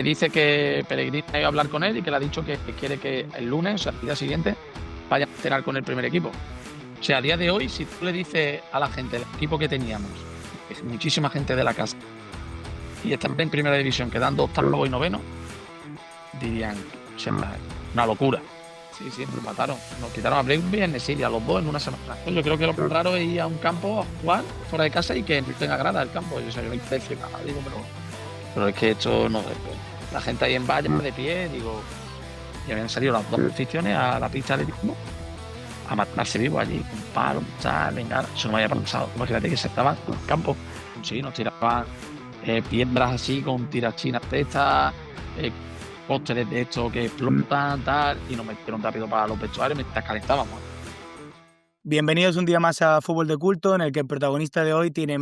me dice que Pellegrini ha ido a hablar con él y que le ha dicho que quiere que el lunes, o sea, el día siguiente, vaya a cenar con el primer equipo. O sea, a día de hoy, si tú le dices a la gente el equipo que teníamos, que es muchísima gente de la casa, y están en primera división, quedando octavo y noveno, dirían, o sea, una locura. Sí, sí, nos mataron. Nos quitaron a Brave y a Nesiri, a los dos en una semana. Yo creo que lo raro es ir a un campo a jugar fuera de casa y que no tenga grada el campo. O sea, yo digo, pero es que esto no. La gente ahí en valla de pie, digo, y habían salido las dos aficiones a la pista de atletismo a matarse vivo allí, con palos, tal, venga, eso no me había pasado. Imagínate que se estaban en el campo, sí, nos tiraban piedras así con tirachinas de estas, pósteres de estos que explotan, tal, y nos metieron rápido para los vestuarios mientras calentábamos. Bienvenidos un día más a Fútbol de Culto, en el que el protagonista de hoy tiene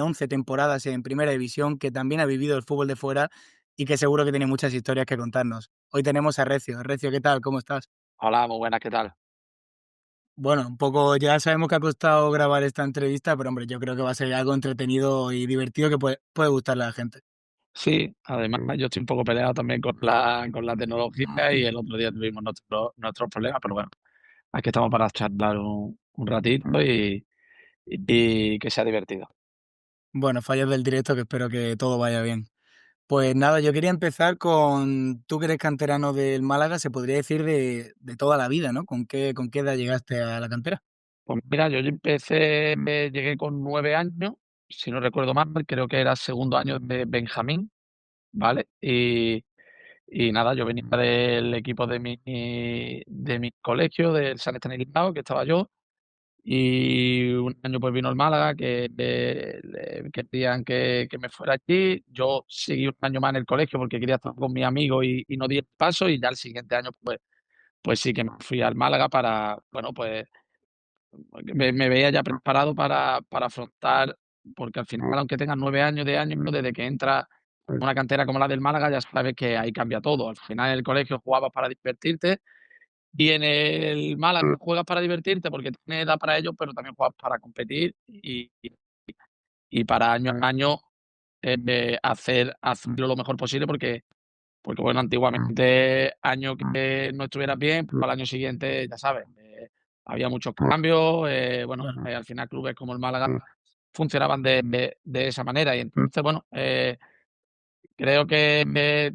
11 temporadas en Primera División, que también ha vivido el fútbol de fuera y que seguro que tiene muchas historias que contarnos. Hoy tenemos a Recio. Recio, ¿qué tal? ¿Cómo estás? Hola, muy buenas, ¿qué tal? Bueno, un poco ya sabemos que ha costado grabar esta entrevista, pero hombre, yo creo que va a ser algo entretenido y divertido que puede gustarle a la gente. Sí, además yo estoy un poco peleado también con la tecnología y el otro día tuvimos nuestros problemas, pero bueno, aquí estamos para charlar un ratito y que sea divertido. Bueno, fallos del directo, que espero que todo vaya bien. Pues nada, yo quería empezar con, tú que eres canterano del Málaga, se podría decir de toda la vida, ¿no? ¿Con qué edad llegaste a la cantera? Pues mira, yo empecé, llegué con 9 años, si no recuerdo mal, creo que era segundo año de Benjamín, ¿vale? Y nada, yo venía del equipo de mi colegio, del San Estanislao, que estaba yo, y un año pues vino el Málaga, que querían que me fuera allí. Yo seguí un año más en el colegio porque quería estar con mis amigos y no di el paso, y ya el siguiente año pues sí que me fui al Málaga para, bueno, pues me veía ya preparado para afrontar, porque al final, aunque tengas 9 años de años, desde que entras en una cantera como la del Málaga, ya sabes que ahí cambia todo. Al final en el colegio jugabas para divertirte y en el Málaga juegas para divertirte porque tienes edad para ello, pero también juegas para competir y para año en año hacerlo lo mejor posible porque bueno, antiguamente año que no estuvieras bien, pues al año siguiente, ya sabes, había muchos cambios, bueno, Claro. al final clubes como el Málaga funcionaban de esa manera y entonces, bueno, creo que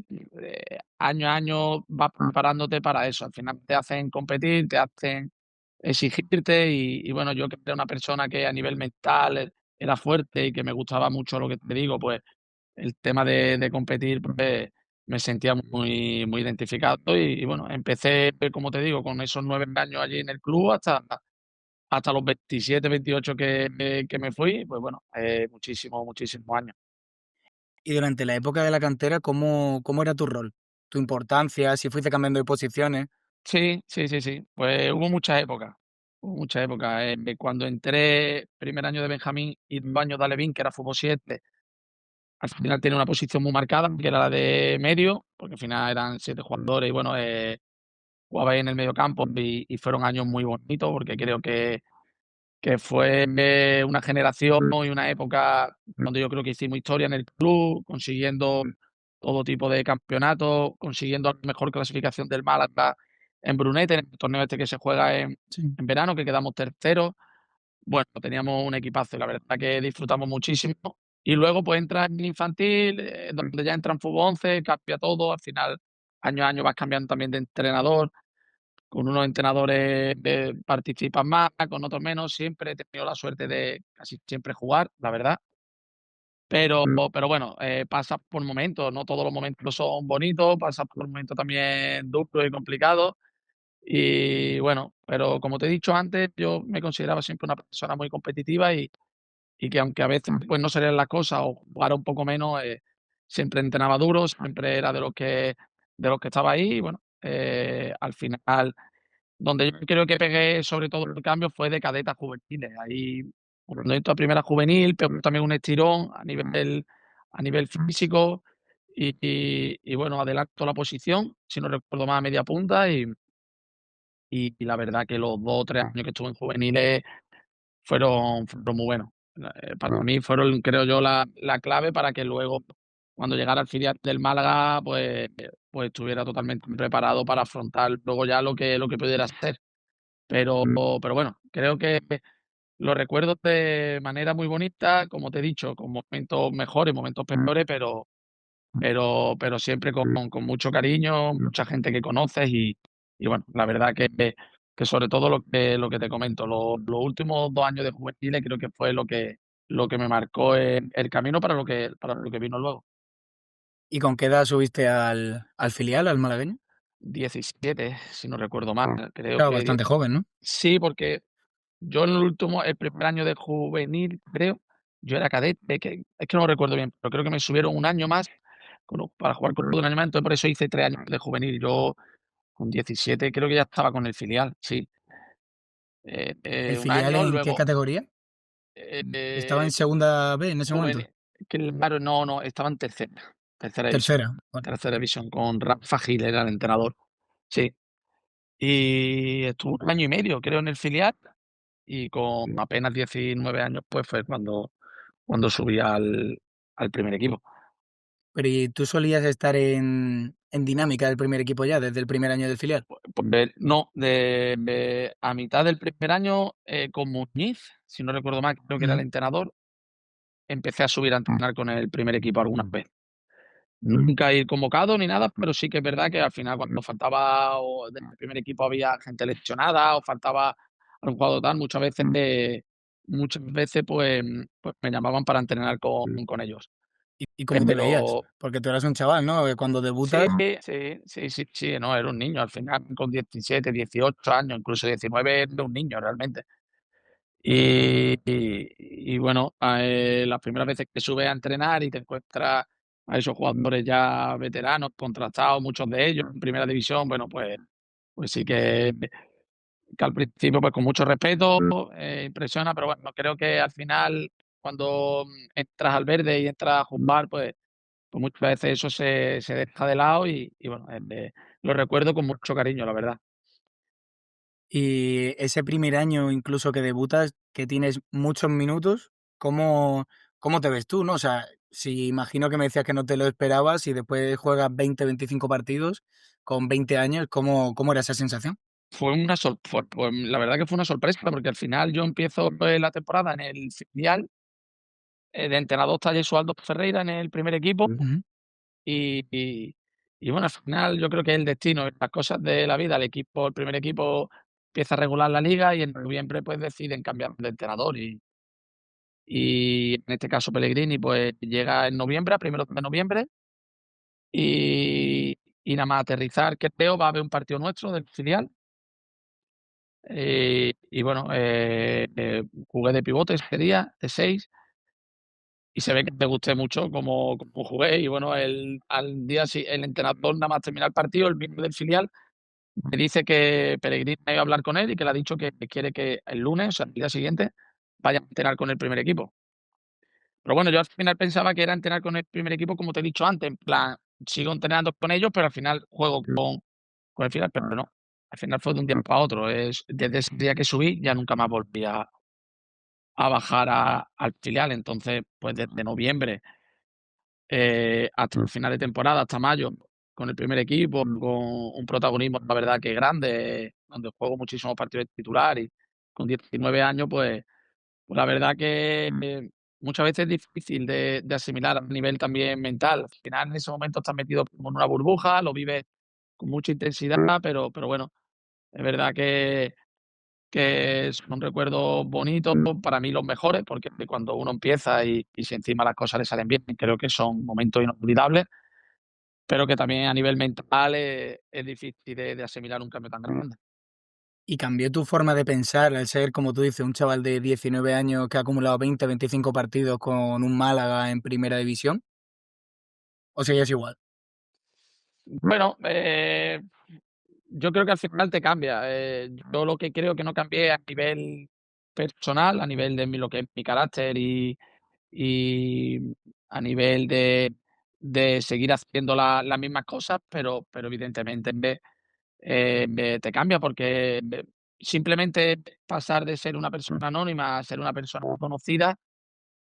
año a año vas preparándote para eso. Al final te hacen competir, te hacen exigirte y bueno, yo que era una persona que a nivel mental era fuerte y que me gustaba mucho lo que te digo, pues el tema de competir, pues me sentía muy, muy identificado y bueno, empecé, como te digo, con esos 9 años allí en el club hasta los 27, 28 que me fui, pues bueno, muchísimos, muchísimos años. Y durante la época de la cantera, ¿cómo era tu rol? ¿Tu importancia? ¿Si fuiste cambiando de posiciones? Sí, sí, sí, sí. Pues hubo muchas épocas. Hubo muchas épocas. Cuando entré primer año de Benjamín y 2 años de Alevín, que era fútbol 7, al final tenía una posición muy marcada, que era la de medio, porque al final eran 7 jugadores y bueno, jugaba ahí en el medio campo y fueron años muy bonitos porque creo que fue una generación y una época donde yo creo que hicimos historia en el club, consiguiendo todo tipo de campeonatos, consiguiendo la mejor clasificación del Málaga en Brunete, en el torneo este que se juega Sí. en verano, que quedamos terceros. Bueno, teníamos un equipazo y la verdad que disfrutamos muchísimo. Y luego pues entras en infantil, donde ya entra en fútbol 11, cambia todo, al final año a año vas cambiando también de entrenador, con unos entrenadores participan más, con otros menos. Siempre he tenido la suerte de casi siempre jugar, la verdad. Pero bueno, pasas por momentos, no todos los momentos son bonitos, pasas por momentos también duros y complicados. Y bueno, pero como te he dicho antes, yo me consideraba siempre una persona muy competitiva y que aunque a veces pues no salían las cosas o jugara un poco menos, siempre entrenaba duro, siempre era de los que estaba ahí. Y bueno, al final donde yo creo que pegué sobre todo el cambio fue de cadetas juveniles. Ahí, cuando entro a primera juvenil, pegó también un estirón a nivel físico y bueno, adelanto la posición, si no recuerdo mal, a media punta y la verdad que los 2 o 3 años que estuve en juveniles fueron muy buenos. Para mí fueron, creo yo, la clave para que luego cuando llegara al filial del Málaga, pues estuviera totalmente preparado para afrontar luego ya lo que pudiera ser. Pero bueno, creo que lo recuerdo de manera muy bonita, como te he dicho, con momentos mejores, momentos peores, pero siempre con mucho cariño, mucha gente que conoces y bueno, la verdad que sobre todo lo que te comento, los últimos 2 años de juveniles creo que fue lo que me marcó el camino para lo que vino luego. ¿Y con qué edad subiste al filial, al malagueño? 17 si no recuerdo mal, creo Claro, que bastante joven, ¿no? sí, porque yo en el primer año de juvenil, creo, yo era cadete, que es que no lo recuerdo bien, pero creo que me subieron un año más para jugar con un año más, entonces por eso hice 3 años de juvenil. Yo con 17 creo que ya estaba con el filial, sí. ¿El 1 filial año, en qué luego, categoría? ¿Estaba en eh, segunda B en ese momento? juvenil claro, no, estaba en tercera división, Tercera, bueno. tercera división con Rafa Gil, era el entrenador, sí. Y estuve 1 año y medio, creo, en el filial, y con apenas 19 años, pues fue cuando subí al primer equipo. Pero ¿y tú solías estar en dinámica del primer equipo ya, desde el primer año del filial? Pues no, a mitad del primer año, con Muñiz, si no recuerdo mal, creo que era el Ujú. entrenador, empecé a subir a entrenar con el primer equipo algunas veces. Nunca ir convocado ni nada, pero sí que es verdad que al final cuando faltaba o del primer equipo había gente lesionada o faltaba algún jugador tal, muchas veces, pues me llamaban para entrenar con ellos. ¿Y cómo te veías? Pero Porque tú eras un chaval, ¿no? Cuando sí, debutas, sí, no, era un niño, al final con 17, 18 años, incluso 19 era un niño realmente. Y bueno, las primeras veces que subes a entrenar y te encuentras a esos jugadores ya veteranos, contrastados, muchos de ellos en primera división, bueno, pues sí que al principio, pues con mucho respeto, impresiona, pero bueno, creo que al final cuando, entras al verde y entras a jugar, pues muchas veces eso se deja de lado y bueno, lo recuerdo con mucho cariño, la verdad. y ese primer año incluso que debutas, que tienes muchos minutos, ¿cómo, cómo te ves tú, no? O sea, si imagino que me decías que no te lo esperabas y después juegas 20, 25 partidos con 20 años, ¿cómo era esa sensación? Fue una sor fue pues la verdad que fue una sorpresa, porque al final yo empiezo, la temporada en el filial, de entrenador está Jesualdo Ferreira en el primer equipo Ujú. y y y bueno, al final yo creo que es el destino, las cosas de la vida, el primer equipo empieza a regular la liga y en noviembre, pues deciden cambiar de entrenador y en este caso Pellegrini, pues llega en noviembre, a primeros de noviembre y y nada más aterrizar, creo, va a haber un partido nuestro del filial. Y bueno, jugué de pivote ese día, de 6 y se ve que me gusté mucho como jugué. Y bueno, el entrenador, nada más terminar el partido, el miembro del filial, me dice que Pellegrini iba a hablar con él y que le ha dicho que quiere que el lunes, o sea, el día siguiente, vaya a entrenar con el primer equipo. Pero bueno, yo al final pensaba que era entrenar con el primer equipo, como te he dicho antes, en plan, sigo entrenando con ellos, pero al final juego con el filial, pero no. Al final fue de un día para otro. Desde ese día que subí, ya nunca más volví a bajar al filial. Entonces, pues desde noviembre, hasta el final de temporada, hasta mayo, con el primer equipo, con un protagonismo, la verdad que grande, donde juego muchísimos partidos de titular y con 19 años, pues la verdad que, muchas veces es difícil de asimilar a nivel también mental. Al final, en ese momento estás metido como en una burbuja, lo vives con mucha intensidad, pero bueno, es verdad que son recuerdos bonitos, para mí los mejores, porque cuando uno empieza y si encima las cosas le salen bien, creo que son momentos inolvidables, pero que también a nivel mental es difícil de asimilar un cambio tan grande. ¿Y cambió tu forma de pensar al ser, como tú dices, un chaval de 19 años que ha acumulado 20, 25 partidos con un Málaga en primera división? ¿O seguías igual? Bueno, yo creo que al final te cambia. Yo lo que creo que no cambié a nivel personal, a nivel de lo que es mi carácter y a nivel de seguir haciendo las mismas cosas, pero evidentemente te cambia porque simplemente pasar de ser una persona anónima a ser una persona conocida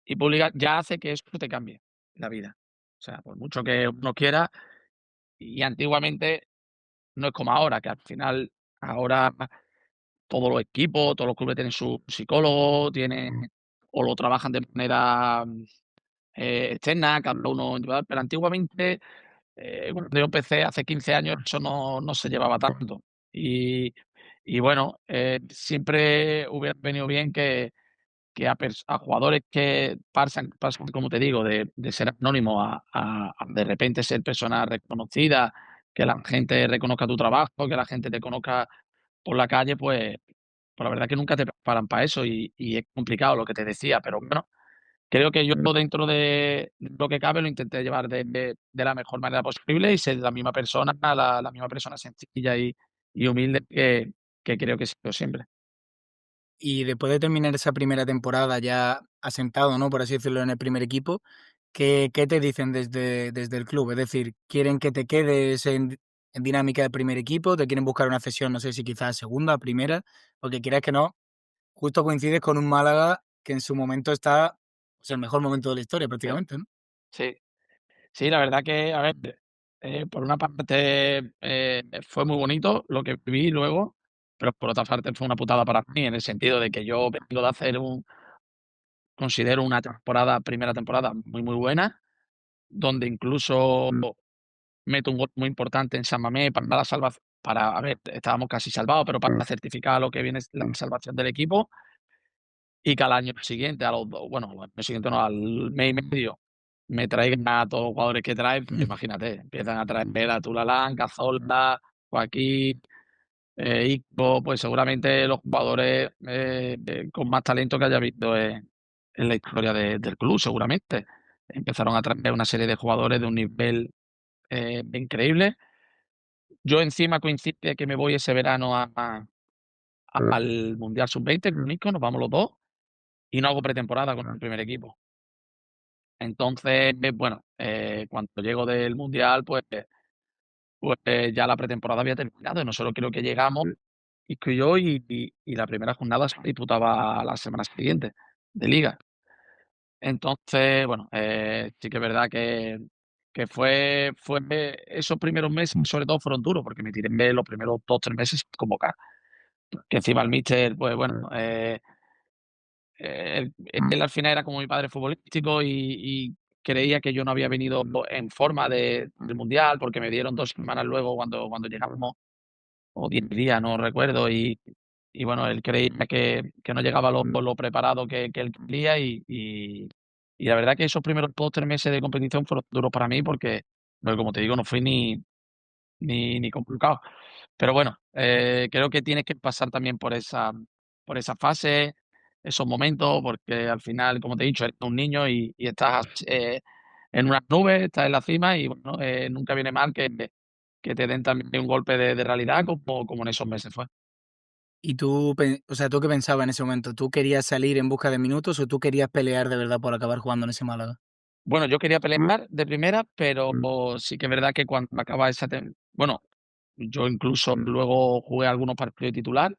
y pública ya hace que eso te cambie la vida. O sea, por mucho que uno quiera, y antiguamente no es como ahora, que al final ahora todos los equipos, todos los clubes tienen su psicólogo, tienen o lo trabajan de manera, externa, cada uno individual, pero antiguamente, cuando yo empecé hace 15 años, eso no se llevaba tanto. Y y bueno, siempre hubiera venido bien que a jugadores que pasan, como te digo, de ser anónimos a de repente ser personas reconocidas, que la gente reconozca tu trabajo, que la gente te conozca por la calle, pues la verdad que nunca te preparan para eso y es complicado lo que te decía, pero bueno, creo que yo dentro de lo que cabe lo intenté llevar de la mejor manera posible y ser la misma persona, la misma persona sencilla y humilde que creo que he sido siempre. Y después de terminar esa primera temporada ya asentado, ¿no? Por así decirlo, en el primer equipo, ¿qué te dicen desde el club? Es decir, ¿quieren que te quedes en dinámica de primer equipo? ¿Te quieren buscar una cesión, no sé si quizás segunda, primera? Porque quieras que no, justo coincides con un Málaga que en su momento está, pues, el mejor momento de la historia Sí, prácticamente, ¿no? sí. Sí, la verdad que, a ver, por una parte, fue muy bonito lo que viví luego, pero por otra parte fue una putada para mí, en el sentido de que yo vengo de hacer considero una primera temporada muy, muy buena, donde incluso meto un gol muy importante en San Mamés para la salvación, para, a ver, estábamos casi salvados, pero para certificar lo que viene es la salvación del equipo. Y que al año siguiente, a los 2 bueno, al año siguiente no, al mes y medio, me traigan a todos los jugadores que traen, pues imagínate, empiezan a traer a Tulalán, Cazorla, Joaquín, Isco, pues seguramente los jugadores, con más talento que haya visto en la historia del club, seguramente. Empezaron a traer una serie de jugadores de un nivel, increíble. Yo encima coincide que me voy ese verano al Mundial Sub-20 con Nico, nos vamos los 2 y no hago pretemporada con el primer equipo. Entonces, bueno, cuando llego del mundial, pues ya la pretemporada había terminado, y nosotros creo que llegamos, Isco y yo, y la primera jornada se disputaba la semana siguiente de liga. Entonces, bueno, sí que es verdad que fue esos primeros meses, sobre todo fueron duros, porque me tiré los primeros 2 3 meses sin convocar, que encima el míster, pues bueno, él al final era como mi padre futbolístico y creía que yo no había venido en forma del mundial, porque me dieron 2 semanas luego cuando llegamos, o 10 días, no recuerdo, y bueno, él creía que no llegaba lo preparado que él quería y la verdad que esos primeros 2 3 meses de competición fueron duros para mí porque como te digo, no fui ni complicado. Pero bueno, creo que tienes que pasar también por esa fase, esos momentos, porque al final, como te he dicho, eres un niño y estás, en unas nubes, estás en la cima y bueno, nunca viene mal que te den también un golpe de realidad como en esos meses fue. Y tú, o sea, ¿tú qué pensabas en ese momento? ¿Tú querías salir en busca de minutos o tú querías pelear de verdad por acabar jugando en ese Málaga? Bueno, yo quería pelear de primera, pero sí que es verdad que cuando acaba bueno, yo incluso luego jugué algunos partidos de titular.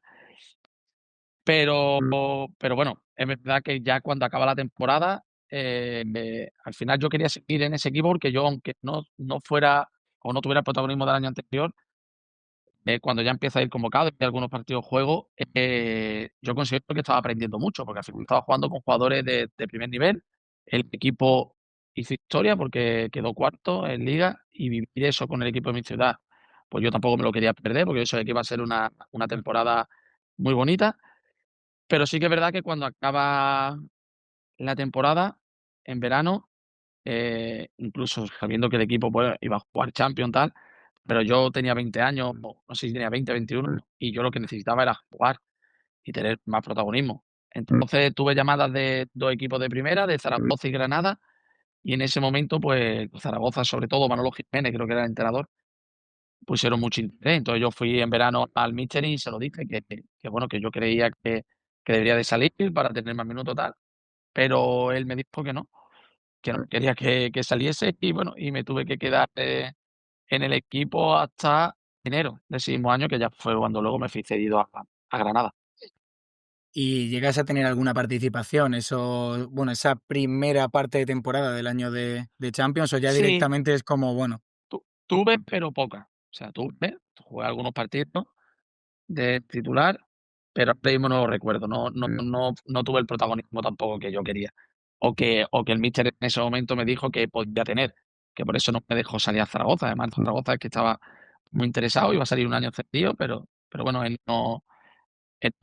Pero bueno, es verdad que ya cuando acaba la temporada, al final yo quería seguir en ese equipo porque yo, aunque no fuera o no tuviera el protagonismo del año anterior, cuando ya empieza a ir convocado y algunos partidos juego, yo considero que estaba aprendiendo mucho, porque al final estaba jugando con jugadores de primer nivel. El equipo hizo historia porque quedó cuarto en liga y vivir eso con el equipo de mi ciudad, pues yo tampoco me lo quería perder, porque yo sabía que iba a ser una temporada muy bonita. Pero sí que es verdad que cuando acaba la temporada, en verano, incluso sabiendo que el equipo, pues, iba a jugar Champions, tal, pero yo tenía 20 años, o no sé si tenía 20, 21, y yo lo que necesitaba era jugar y tener más protagonismo. Entonces, tuve llamadas de 2 equipos de primera, de Zaragoza y Granada, y en ese momento, pues, Zaragoza, sobre todo Manolo Jiménez, creo que era el entrenador, pusieron mucho interés. Entonces, yo fui en verano al míster y se lo dije, que bueno, que yo creía que debería de salir para tener más minutos, tal. Pero él me dijo que no quería que saliese y bueno, y me tuve que quedar, en el equipo hasta enero del siguiente año, que ya fue cuando luego me fui cedido a Granada. ¿Y llegas a tener alguna participación? Eso, bueno, esa primera parte de temporada del año de Champions, o ya Sí, directamente es como, bueno, tuve, pero poca. O sea, tuve, jugué algunos partidos de titular, pero ahora mismo no lo recuerdo. No tuve el protagonismo tampoco que yo quería. O que el míster en ese momento me dijo que podía tener, que por eso no me dejó salir a Zaragoza. Además, Zaragoza es que estaba muy interesado, iba a salir un año cedido, pero bueno, él no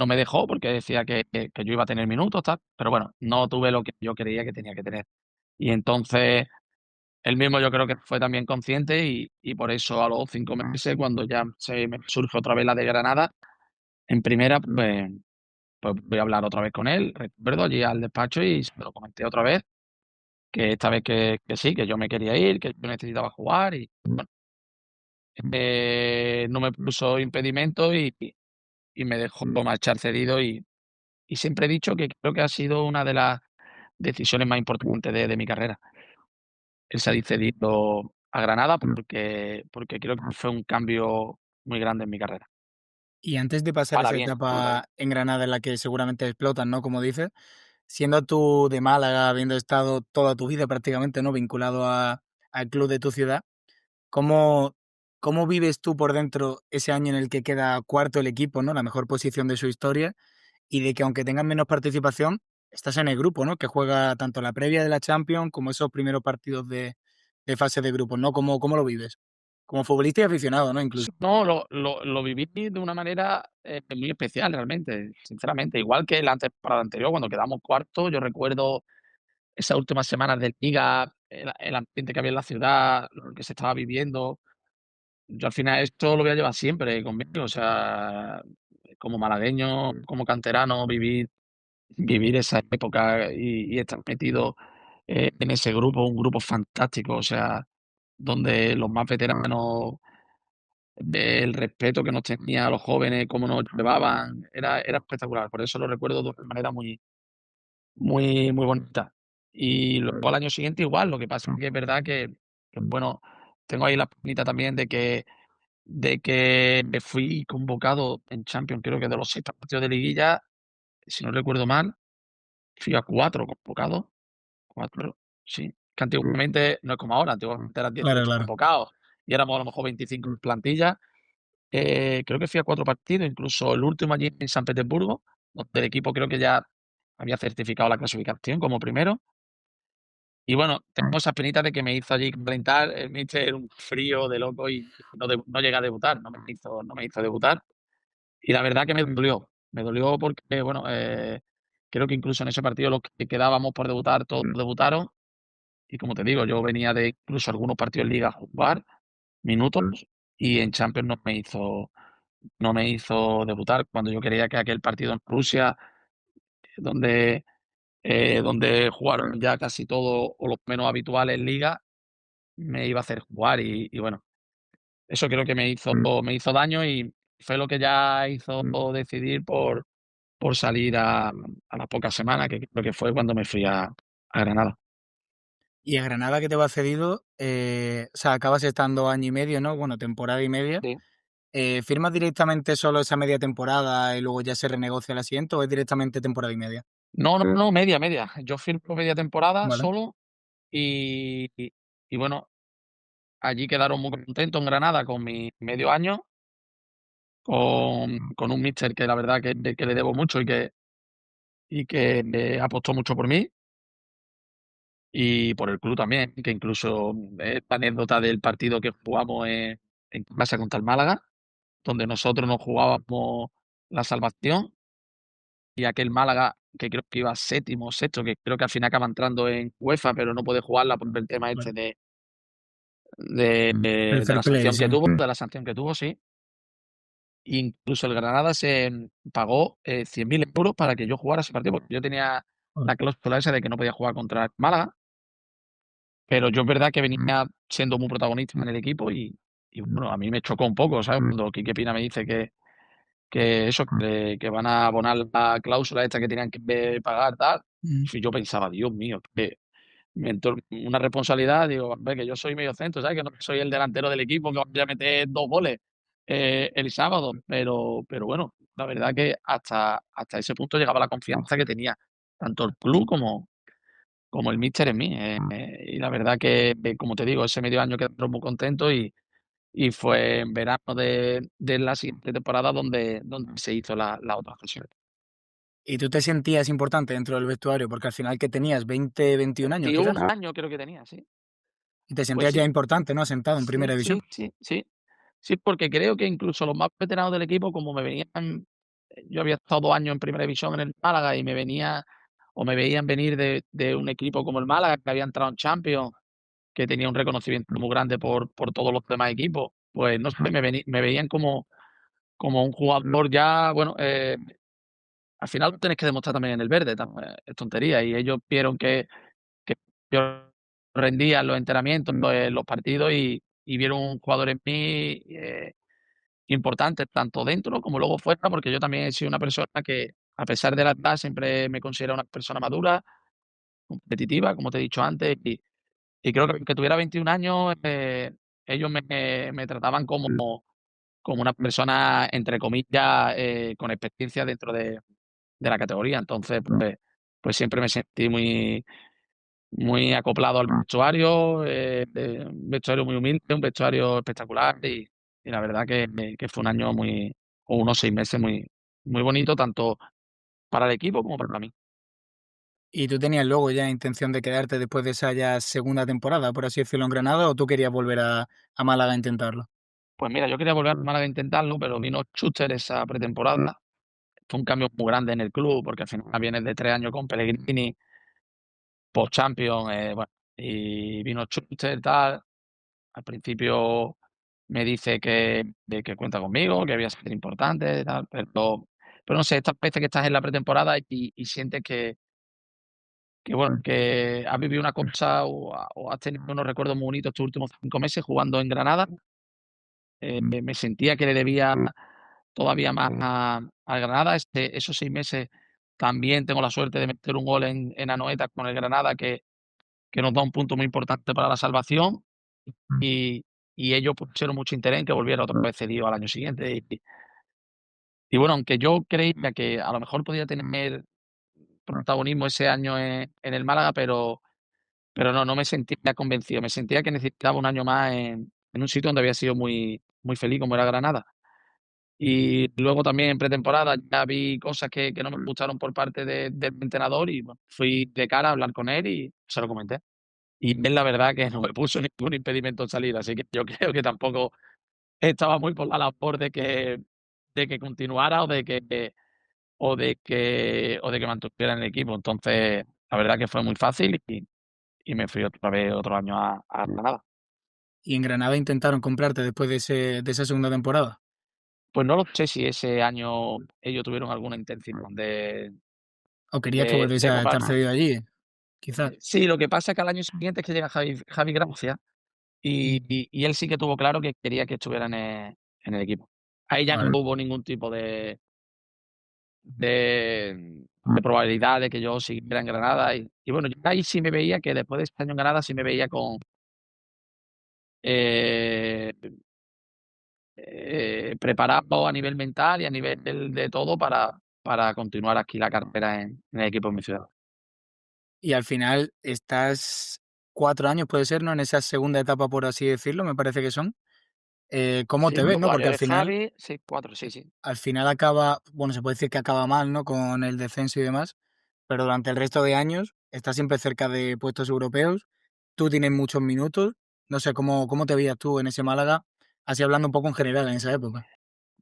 me dejó porque decía que yo iba a tener minutos, tal. Pero bueno, no tuve lo que yo creía que tenía que tener. Y entonces él mismo yo creo que fue también consciente y por eso a los 5 meses, cuando ya se me surge otra vez la de Granada, en primera, pues voy a hablar otra vez con él, recuerdo, allí al despacho y se lo comenté otra vez, que esta vez que sí, que yo me quería ir, que yo necesitaba jugar y bueno, no me puso impedimento y me dejó marchar cedido y siempre he dicho que creo que ha sido una de las decisiones más importantes de mi carrera, el salir cedido a Granada porque creo que fue un cambio muy grande en mi carrera. y antes de pasar Para esa bien, para bien. etapa en Granada en la que seguramente explotan, ¿no? Como dices, siendo tú de Málaga, habiendo estado toda tu vida prácticamente, ¿no? Vinculado al club de tu ciudad, ¿cómo, cómo vives tú por dentro ese año en el que queda cuarto el equipo, ¿no? La mejor posición de su historia y de que aunque tengan menos participación, estás en el grupo, ¿no? Que juega tanto la previa de la Champions como esos primeros partidos de fase de grupos, ¿no? ¿Cómo lo vives? Como futbolista y aficionado, ¿no? Incluso. Sí, no, lo viví de una manera, muy especial realmente, sinceramente. Igual que la temporada anterior, cuando quedamos cuartos, yo recuerdo esas últimas semanas de liga, el ambiente que había en la ciudad, lo que se estaba viviendo. Yo al final esto lo voy a llevar siempre conmigo, o sea, como malagueño, como canterano, vivir esa época y estar metido, en ese grupo, un grupo fantástico, o sea, donde los más veteranos, del respeto que nos tenía a los jóvenes, cómo nos llevaban, era espectacular. Por eso lo recuerdo de una manera muy bonita. Y luego al año siguiente igual, lo que pasa es que es verdad que, bueno, tengo ahí la espinita también de que me fui convocado en Champions, creo que de los 6 partidos de liguilla, si no recuerdo mal, fui a 4 convocados, 4 sí. Que antiguamente no es como ahora, antiguamente eran Claro, 18 claro. convocados y éramos a lo mejor 25 en plantilla. Creo que fui a 4 partidos, incluso el último allí en San Petersburgo, donde el equipo creo que ya había certificado la clasificación como primero. Y bueno, tengo esa penita de que me hizo allí calentar el míster, un frío de loco y no llegué a debutar, no me hizo debutar. Y la verdad que me dolió porque, bueno, creo que incluso en ese partido los que quedábamos por debutar, todos debutaron. Y como te digo, yo venía de incluso algunos partidos en liga a jugar minutos y en Champions no me hizo debutar cuando yo creía que aquel partido en Rusia, donde, donde jugaron ya casi todos o los menos habituales en liga, me iba a hacer jugar y bueno, eso creo que me hizo daño y fue lo que ya hizo decidir por salir a las pocas semanas, que creo que fue cuando me fui a Granada. Y a Granada que te va cedido, o sea, acabas estando año y medio, ¿no? Bueno, temporada y media. Sí. ¿Firmas directamente solo esa media temporada y luego ya se renegocia la siguiente o es directamente temporada y media? No, no, no, media, media. Yo firmo media temporada Vale. solo y bueno, allí quedaron muy contentos en Granada con mi medio año, con un míster que la verdad que le debo mucho y que apostó mucho por mí y por el club también, que incluso esta anécdota del partido que jugamos en casa contra el Málaga, donde nosotros nos jugábamos la salvación y aquel Málaga que creo que iba séptimo o sexto, que creo que al final acaba entrando en UEFA, pero no puede jugarla por el tema este Vale. de El de de fair la play, sanción sí. que tuvo de la sanción que tuvo, sí. Incluso el Granada se pagó, 100.000 euros para que yo jugara ese partido, porque yo tenía Joder. la cláusula esa de que no podía jugar contra el Málaga, pero yo es verdad que venía siendo muy protagonista en el equipo y bueno, a mí me chocó un poco, ¿sabes? Cuando Quique Pina me dice que eso, que van a abonar la cláusula esta que tenían que pagar, tal. Mm. Y yo pensaba: "Dios mío, que me entró una responsabilidad", digo: "Hombre, que yo soy mediocentro, ¿sabes? Que no soy el delantero del equipo que vaya a meter 2 goles, el sábado", pero bueno, la verdad que hasta ese punto llegaba la confianza que tenía tanto el club como el míster en mí, y la verdad que, como te digo, ese medio año quedaron muy contentos y fue en verano de la siguiente temporada donde se hizo la otra cesión. ¿Y tú te sentías importante dentro del vestuario? Porque al final que tenías 20, 21 años 21 quizás, años creo que tenía, sí. y te Pues sentías ya sí, importante, ¿no? Sentado en sí, primera división. sí, sí, sí. Sí, porque creo que incluso los más veteranos del equipo, como me venían yo había estado 2 años en primera división en el Málaga y me veían venir de un equipo como el Málaga, que había entrado en Champions, que tenía un reconocimiento muy grande por todos los demás equipos, pues no sé, me veían como un jugador ya, bueno, al final lo tienes que demostrar también en el verde, es tontería, y ellos vieron que yo rendía en los entrenamientos, en los partidos y vieron un jugador en mí, importante, tanto dentro como luego fuera, porque yo también he sido una persona que, a pesar de la edad, siempre me considero una persona madura, competitiva, como te he dicho antes, y creo que aunque tuviera 21 años, ellos me trataban como una persona, entre comillas, con experiencia dentro de la categoría. Entonces, pues siempre me sentí muy acoplado al vestuario, un vestuario muy humilde, un vestuario espectacular y la verdad que fue un año o unos 6 meses muy bonito, tanto para el equipo como para mí. ¿Y tú tenías luego ya intención de quedarte después de esa ya segunda temporada, por así decirlo, en Granada, o tú querías volver a Málaga a intentarlo? Pues mira, yo quería volver al Málaga a intentarlo, pero vino Schuster esa pretemporada. Fue un cambio muy grande en el club, porque al final vienes de 3 años con Pellegrini, post-Champions, bueno, y vino Schuster, tal. Al principio me dice que cuenta conmigo, que voy a ser importante, tal, pero no sé, estas veces que estás en la pretemporada y sientes que bueno, que has vivido una cosa o has tenido unos recuerdos muy bonitos estos últimos 5 meses jugando en Granada, me sentía que le debía todavía más al Granada. Esos 6 meses también tengo la suerte de meter un gol en Anoeta con el Granada que nos da un punto muy importante para la salvación y y ellos pusieron mucho interés en que volviera otra vez cedido al año siguiente. Y bueno, aunque yo creía que a lo mejor podía tener protagonismo ese año en el Málaga, pero no me sentía convencido. Me sentía que necesitaba un año más en un sitio donde había sido muy feliz, como era Granada. Y luego también en pretemporada ya vi cosas que no me gustaron por parte del entrenador y, bueno, fui de cara a hablar con él y se lo comenté. Y él la verdad que no me puso ningún impedimento en salir, así que yo creo que tampoco estaba muy por la labor de que continuara o de que mantuviera en el equipo. Entonces, la verdad que fue muy fácil y me fui otra vez otro año a Granada. ¿Y en Granada intentaron comprarte después de esa segunda temporada? Pues no lo sé si ese año ellos tuvieron alguna intención ¿O querías que volviese de a estar comprarme. cedido allí? Quizás. Sí, lo que pasa es que al año siguiente es que llega Javi Gracia y él sí que tuvo claro que quería que estuviera en el equipo. Ahí ya Vale. no hubo ningún tipo de probabilidad de que yo siguiera en Granada y bueno, yo ahí sí me veía que después de este año en Granada sí me veía eh, preparado a nivel mental y a nivel de todo para continuar aquí la carrera en el equipo de mi ciudad. Y al final estás 4 años, puede ser, ¿no? En esa segunda etapa, por así decirlo, me parece que son. ¿Cómo Sí, te ves, los no? 2 Porque años de Javi, sí, 4 sí, sí. al final acaba, bueno, se puede decir que acaba mal, ¿no? Con el descenso y demás, pero durante el resto de años está siempre cerca de puestos europeos. Tú tienes muchos minutos. No sé, ¿cómo te veías tú en ese Málaga? Así hablando un poco en general en esa época.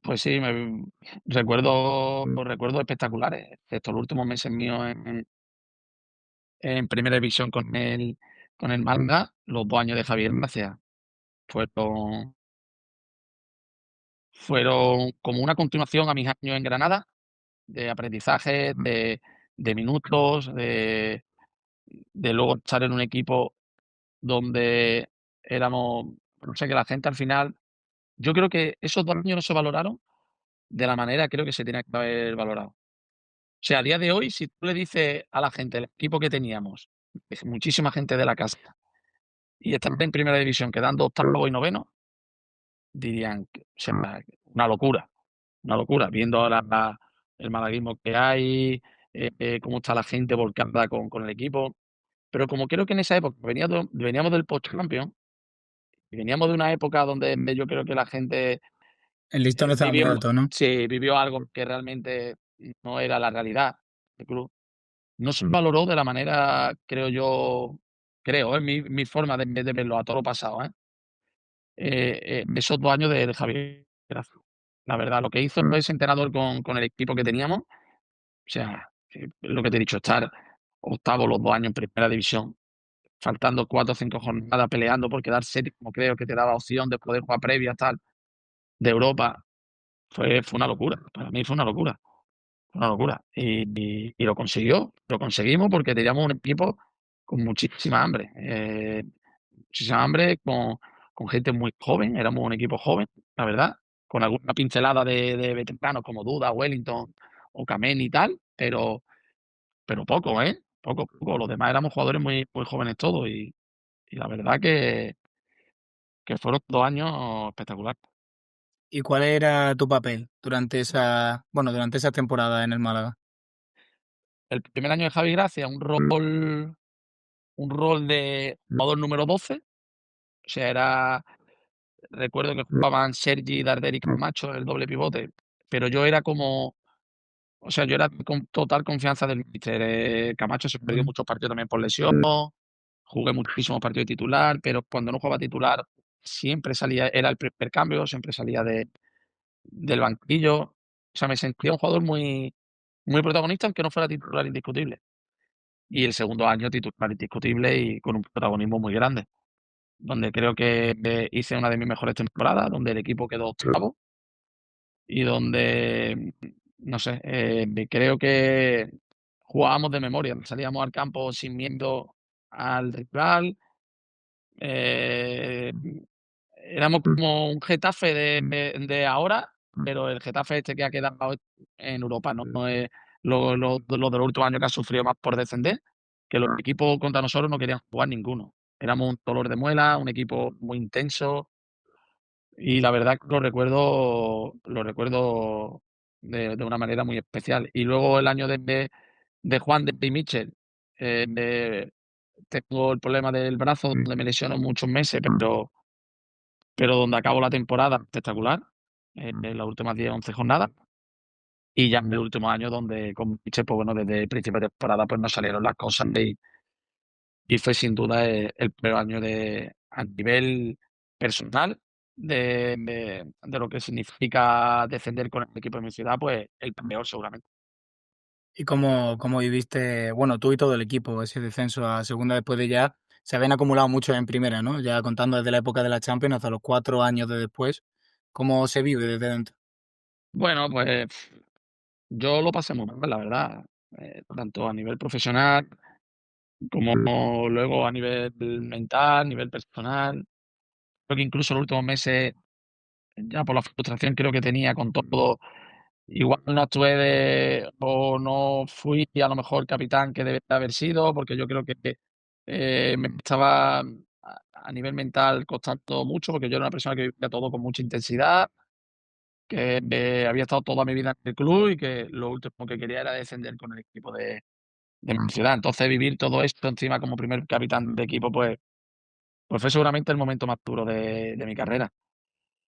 Pues sí, recuerdos espectaculares. Estos últimos meses míos en primera división con el Málaga, los 2 años de Javier Gracia fueron fueron como una continuación a mis años en Granada, de aprendizaje, de minutos, de luego estar en un equipo donde éramos no sé, que la gente al final yo creo que esos 2 años no se valoraron de la manera creo que se tenía que haber valorado. O sea, a día de hoy, si tú le dices a la gente el equipo que teníamos, es muchísima gente de la casa, y estar en primera división quedando octavo y noveno, dirían que, o sea, una locura. una locura, viendo ahora el malaguismo que hay, cómo está la gente volcada con el equipo. Pero como creo que en esa época veníamos del post-champions y veníamos de una época donde yo creo que la gente El listón no estaba muy vivió alto, ¿no? sí, vivió algo que realmente no era la realidad del club. No se valoró de la manera, creo yo, es mi forma de verlo a toro pasado, esos 2 años de Javier Gracia. La verdad, lo que hizo ese entrenador con el equipo que teníamos, o sea, lo que te he dicho, estar octavo los 2 años en primera división, faltando 4 o 5 jornadas peleando por quedar séptimo, creo que te daba opción de poder jugar previas, tal, de Europa, fue una locura. Para mí fue una locura. Una locura. Y lo consiguió, lo conseguimos porque teníamos un equipo con muchísima hambre, con gente muy joven, éramos un equipo joven, la verdad, con alguna pincelada de veteranos como Duda, Wellington o Kameni y tal, pero poco, ¿eh? Poco, poco. Los demás éramos jugadores muy, muy jóvenes todos y la verdad que fueron 2 años espectaculares. ¿Y cuál era tu papel durante durante esa temporada en el Málaga? El primer año de Javi Gracia, un rol de jugador número 12, o sea, recuerdo que jugaban Sergi, Darder y Camacho, el doble pivote, pero yo era como, o sea, yo era con total confianza del míster. Camacho se perdió Ujú. muchos partidos también por lesión, jugué muchísimos partidos de titular, pero cuando no jugaba titular siempre salía, era el primer cambio, siempre salía del banquillo. O sea, me sentía un jugador muy, muy protagonista, aunque no fuera titular indiscutible. Y el segundo año titular indiscutible y con un protagonismo muy grande, donde creo que hice una de mis mejores temporadas, donde el equipo quedó octavo y donde, no sé, creo que jugábamos de memoria, salíamos al campo sin miedo al rival, eh, éramos como un Getafe de ahora, pero el Getafe este que ha quedado en Europa, no es lo de los últimos años que ha sufrido más por descender, que los equipos contra nosotros no querían jugar ninguno. Éramos un dolor de muela, un equipo muy intenso, y la verdad que lo recuerdo de una manera muy especial. Y luego el año de Juan de Michel, tengo el problema del brazo, donde me lesiono muchos meses, pero donde acabo la temporada espectacular, en las últimas 10 11 jornadas. Y ya en el último año donde con Michel, pues bueno, desde el principio de temporada, pues no salieron las cosas y fue sin duda, el peor año a nivel personal de lo que significa descender con el equipo de mi ciudad, pues el peor seguramente. ¿Y cómo viviste, bueno, tú y todo el equipo, ese descenso a segunda después de ya se habían acumulado muchos en primera, ¿no? Ya contando desde la época de la Champions hasta los 4 años de después, ¿cómo se vive desde dentro? Bueno, pues yo lo pasé muy mal, la verdad, tanto a nivel profesional como luego a nivel mental, a nivel personal. Creo que incluso los últimos meses, ya por la frustración creo que tenía con todo, igual no actué o no fui a lo mejor capitán que debería haber sido, porque yo creo que me estaba a nivel mental costando mucho, porque yo era una persona que vivía todo con mucha intensidad, que había estado toda mi vida en el club y que lo último que quería era descender con el equipo de mi ciudad. Entonces, vivir todo esto encima como primer capitán de equipo, pues fue seguramente el momento más duro de mi carrera.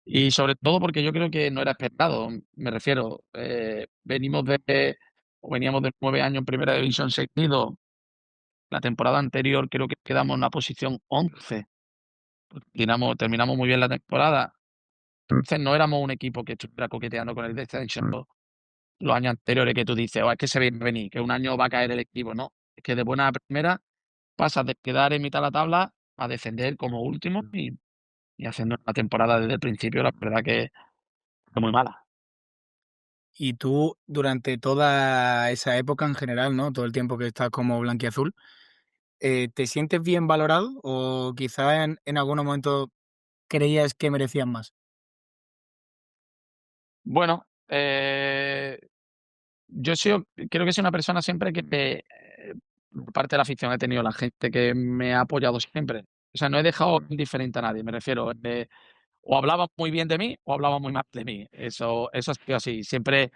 Y sobre todo porque yo creo que no era esperado. Me refiero, veníamos de 9 años en primera división seguidos. La temporada anterior creo que quedamos en la posición 11. Terminamos muy bien la temporada. Entonces no éramos un equipo que estuviera coqueteando con el descenso los años anteriores, que tú dices: "Oh, es que se ve venir, que un año va a caer el equipo". No, es que de buena a primera pasas de quedar en mitad de la tabla a descender como último y haciendo una temporada desde el principio, la verdad que fue muy mala. Y tú, durante toda esa época en general, ¿no? Todo el tiempo que estás como blanquiazul, ¿te sientes bien valorado o quizá en algún momento creías que merecías más? Bueno, yo creo que soy una persona siempre que, por parte de la afición he tenido la gente que me ha apoyado siempre. O sea, no he dejado indiferente a nadie, me refiero. o hablaban muy bien de mí o hablaban muy mal de mí. Eso ha sido así. Siempre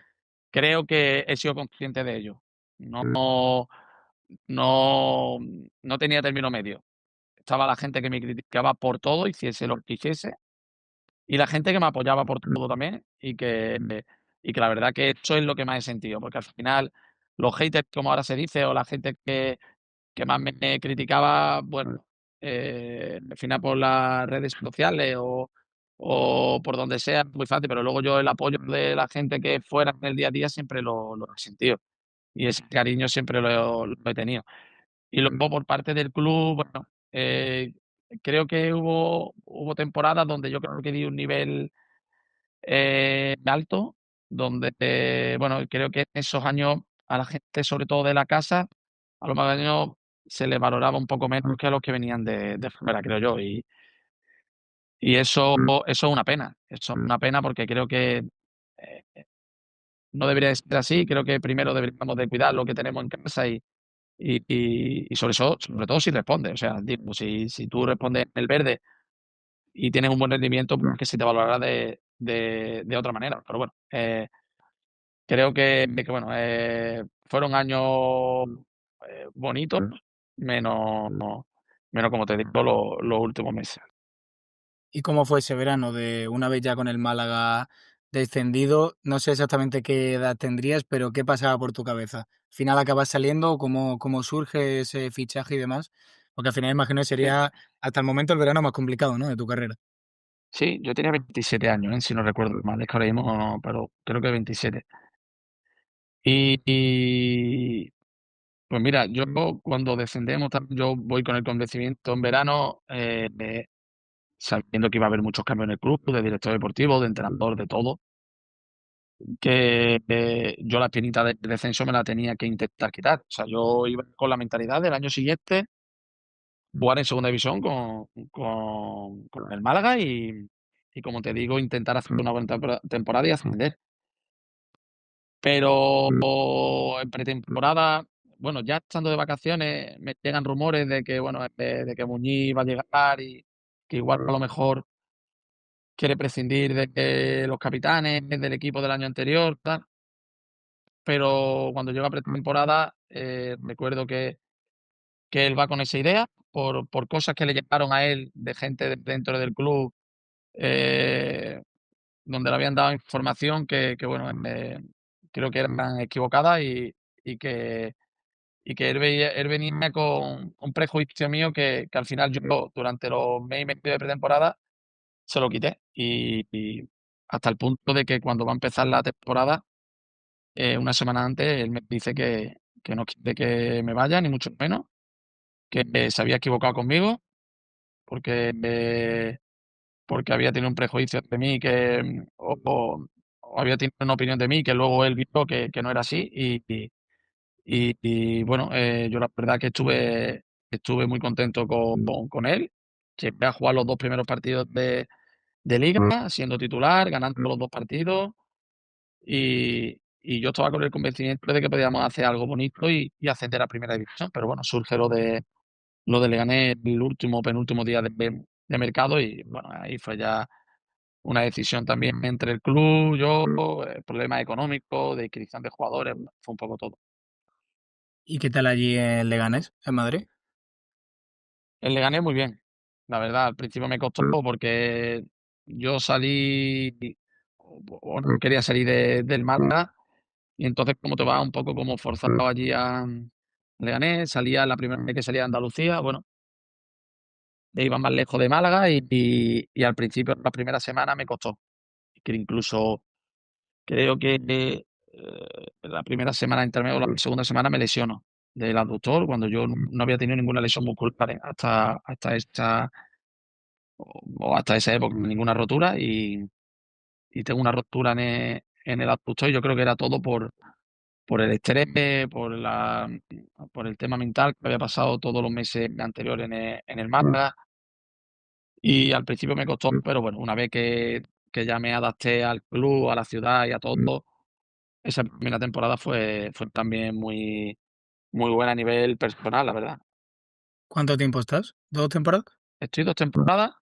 creo que he sido consciente de ello. No no no tenía término medio. Estaba la gente que me criticaba por todo, hiciese lo que hiciese, y la gente que me apoyaba por todo también, y que la verdad que eso es lo que más he sentido, porque al final los haters, como ahora se dice, o la gente que más me criticaba, bueno, al final por las redes sociales o por donde sea, muy fácil, pero luego yo el apoyo de la gente que fuera en el día a día siempre lo he sentido, y ese cariño siempre lo he tenido. Y luego por parte del club, bueno, creo que hubo temporadas donde yo creo que di un nivel, alto, donde, bueno, creo que en esos años a la gente, sobre todo de la casa, a los magañeros se les valoraba un poco menos que a los que venían de fuera, creo yo, y eso es una pena, eso es una pena porque creo que, eh, no debería de ser así, creo que primero deberíamos de cuidar lo que tenemos en casa y sobre todo si respondes, o sea, digo, si tú respondes en el verde y tienes un buen rendimiento, pues que se te valorará de otra manera. Pero bueno, creo que bueno, fueron años, bonitos, menos menos, como te digo, los últimos meses. ¿Y cómo fue ese verano de una vez ya con el Málaga descendido? No sé exactamente qué edad tendrías, pero ¿qué pasaba por tu cabeza? ¿Al final acabas saliendo? ¿Cómo surge ese fichaje y demás? Porque al final imagino que Sí, sería hasta el momento el verano más complicado, ¿no? De tu carrera. sí, yo tenía 27 años, si no recuerdo mal, es que ahora mismo no, pero creo que 27. Y pues mira, yo cuando descendemos, yo voy con el convencimiento en verano, sabiendo que iba a haber muchos cambios en el club, de director deportivo, de entrenador, de todo, que yo la espinita del descenso me la tenía que intentar quitar. O sea, yo iba con la mentalidad del año siguiente jugar en segunda división con el Málaga y como te digo, intentar hacer una buena temporada y ascender. Pero en pretemporada, bueno, ya estando de vacaciones, me llegan rumores de que, bueno, de que Muñiz va a llegar y que igual a lo mejor quiere prescindir de los capitanes del equipo del año anterior, tal. Pero cuando llega pretemporada, recuerdo que él va con esa idea por cosas que le llegaron a él de gente dentro del club, eh, donde le habían dado información que bueno, creo que eran equivocadas y que él venía con un prejuicio mío que al final yo durante los mes y medio de pretemporada se lo quité, y hasta el punto de que cuando va a empezar la temporada, una semana antes, él me dice que no quiere que me vaya, ni mucho menos, que se había equivocado conmigo, porque, porque había tenido un prejuicio de mí que, o había tenido una opinión de mí que luego él vio que no era así, y bueno, yo la verdad que estuve muy contento con él. Llegué a jugar los 2 primeros partidos de liga, siendo titular, ganando los 2 partidos, y yo estaba con el convencimiento de que podíamos hacer algo bonito y ascender a primera división, pero bueno, surge lo de Leganés el último, penúltimo día de mercado y bueno, ahí fue ya una decisión también entre el club, yo, problemas económicos, de inscripción de jugadores, fue un poco todo. ¿Y qué tal allí en Leganés, en Madrid? El Leganés muy bien, la verdad, al principio me costó porque yo salí o no quería salir del Málaga y entonces como te vas un poco como forzado allí a Leganés, salía la primera vez que salía a Andalucía, bueno, iba más lejos de Málaga y al principio, la primera semana me costó, que incluso creo que, la primera semana intermedia o la segunda semana me lesiono del aductor cuando yo no había tenido ninguna lesión muscular, hasta esta o hasta esa época, ninguna rotura y tengo una rotura en el aductor y yo creo que era todo por el estrés, por el tema mental que había pasado todos los meses anteriores en el Málaga y al principio me costó, pero bueno, una vez que ya me adapté al club, a la ciudad y a todo, esa primera temporada fue también muy buena a nivel personal, la verdad. ¿Cuánto tiempo estás? ¿2 temporadas? Estoy 2 temporadas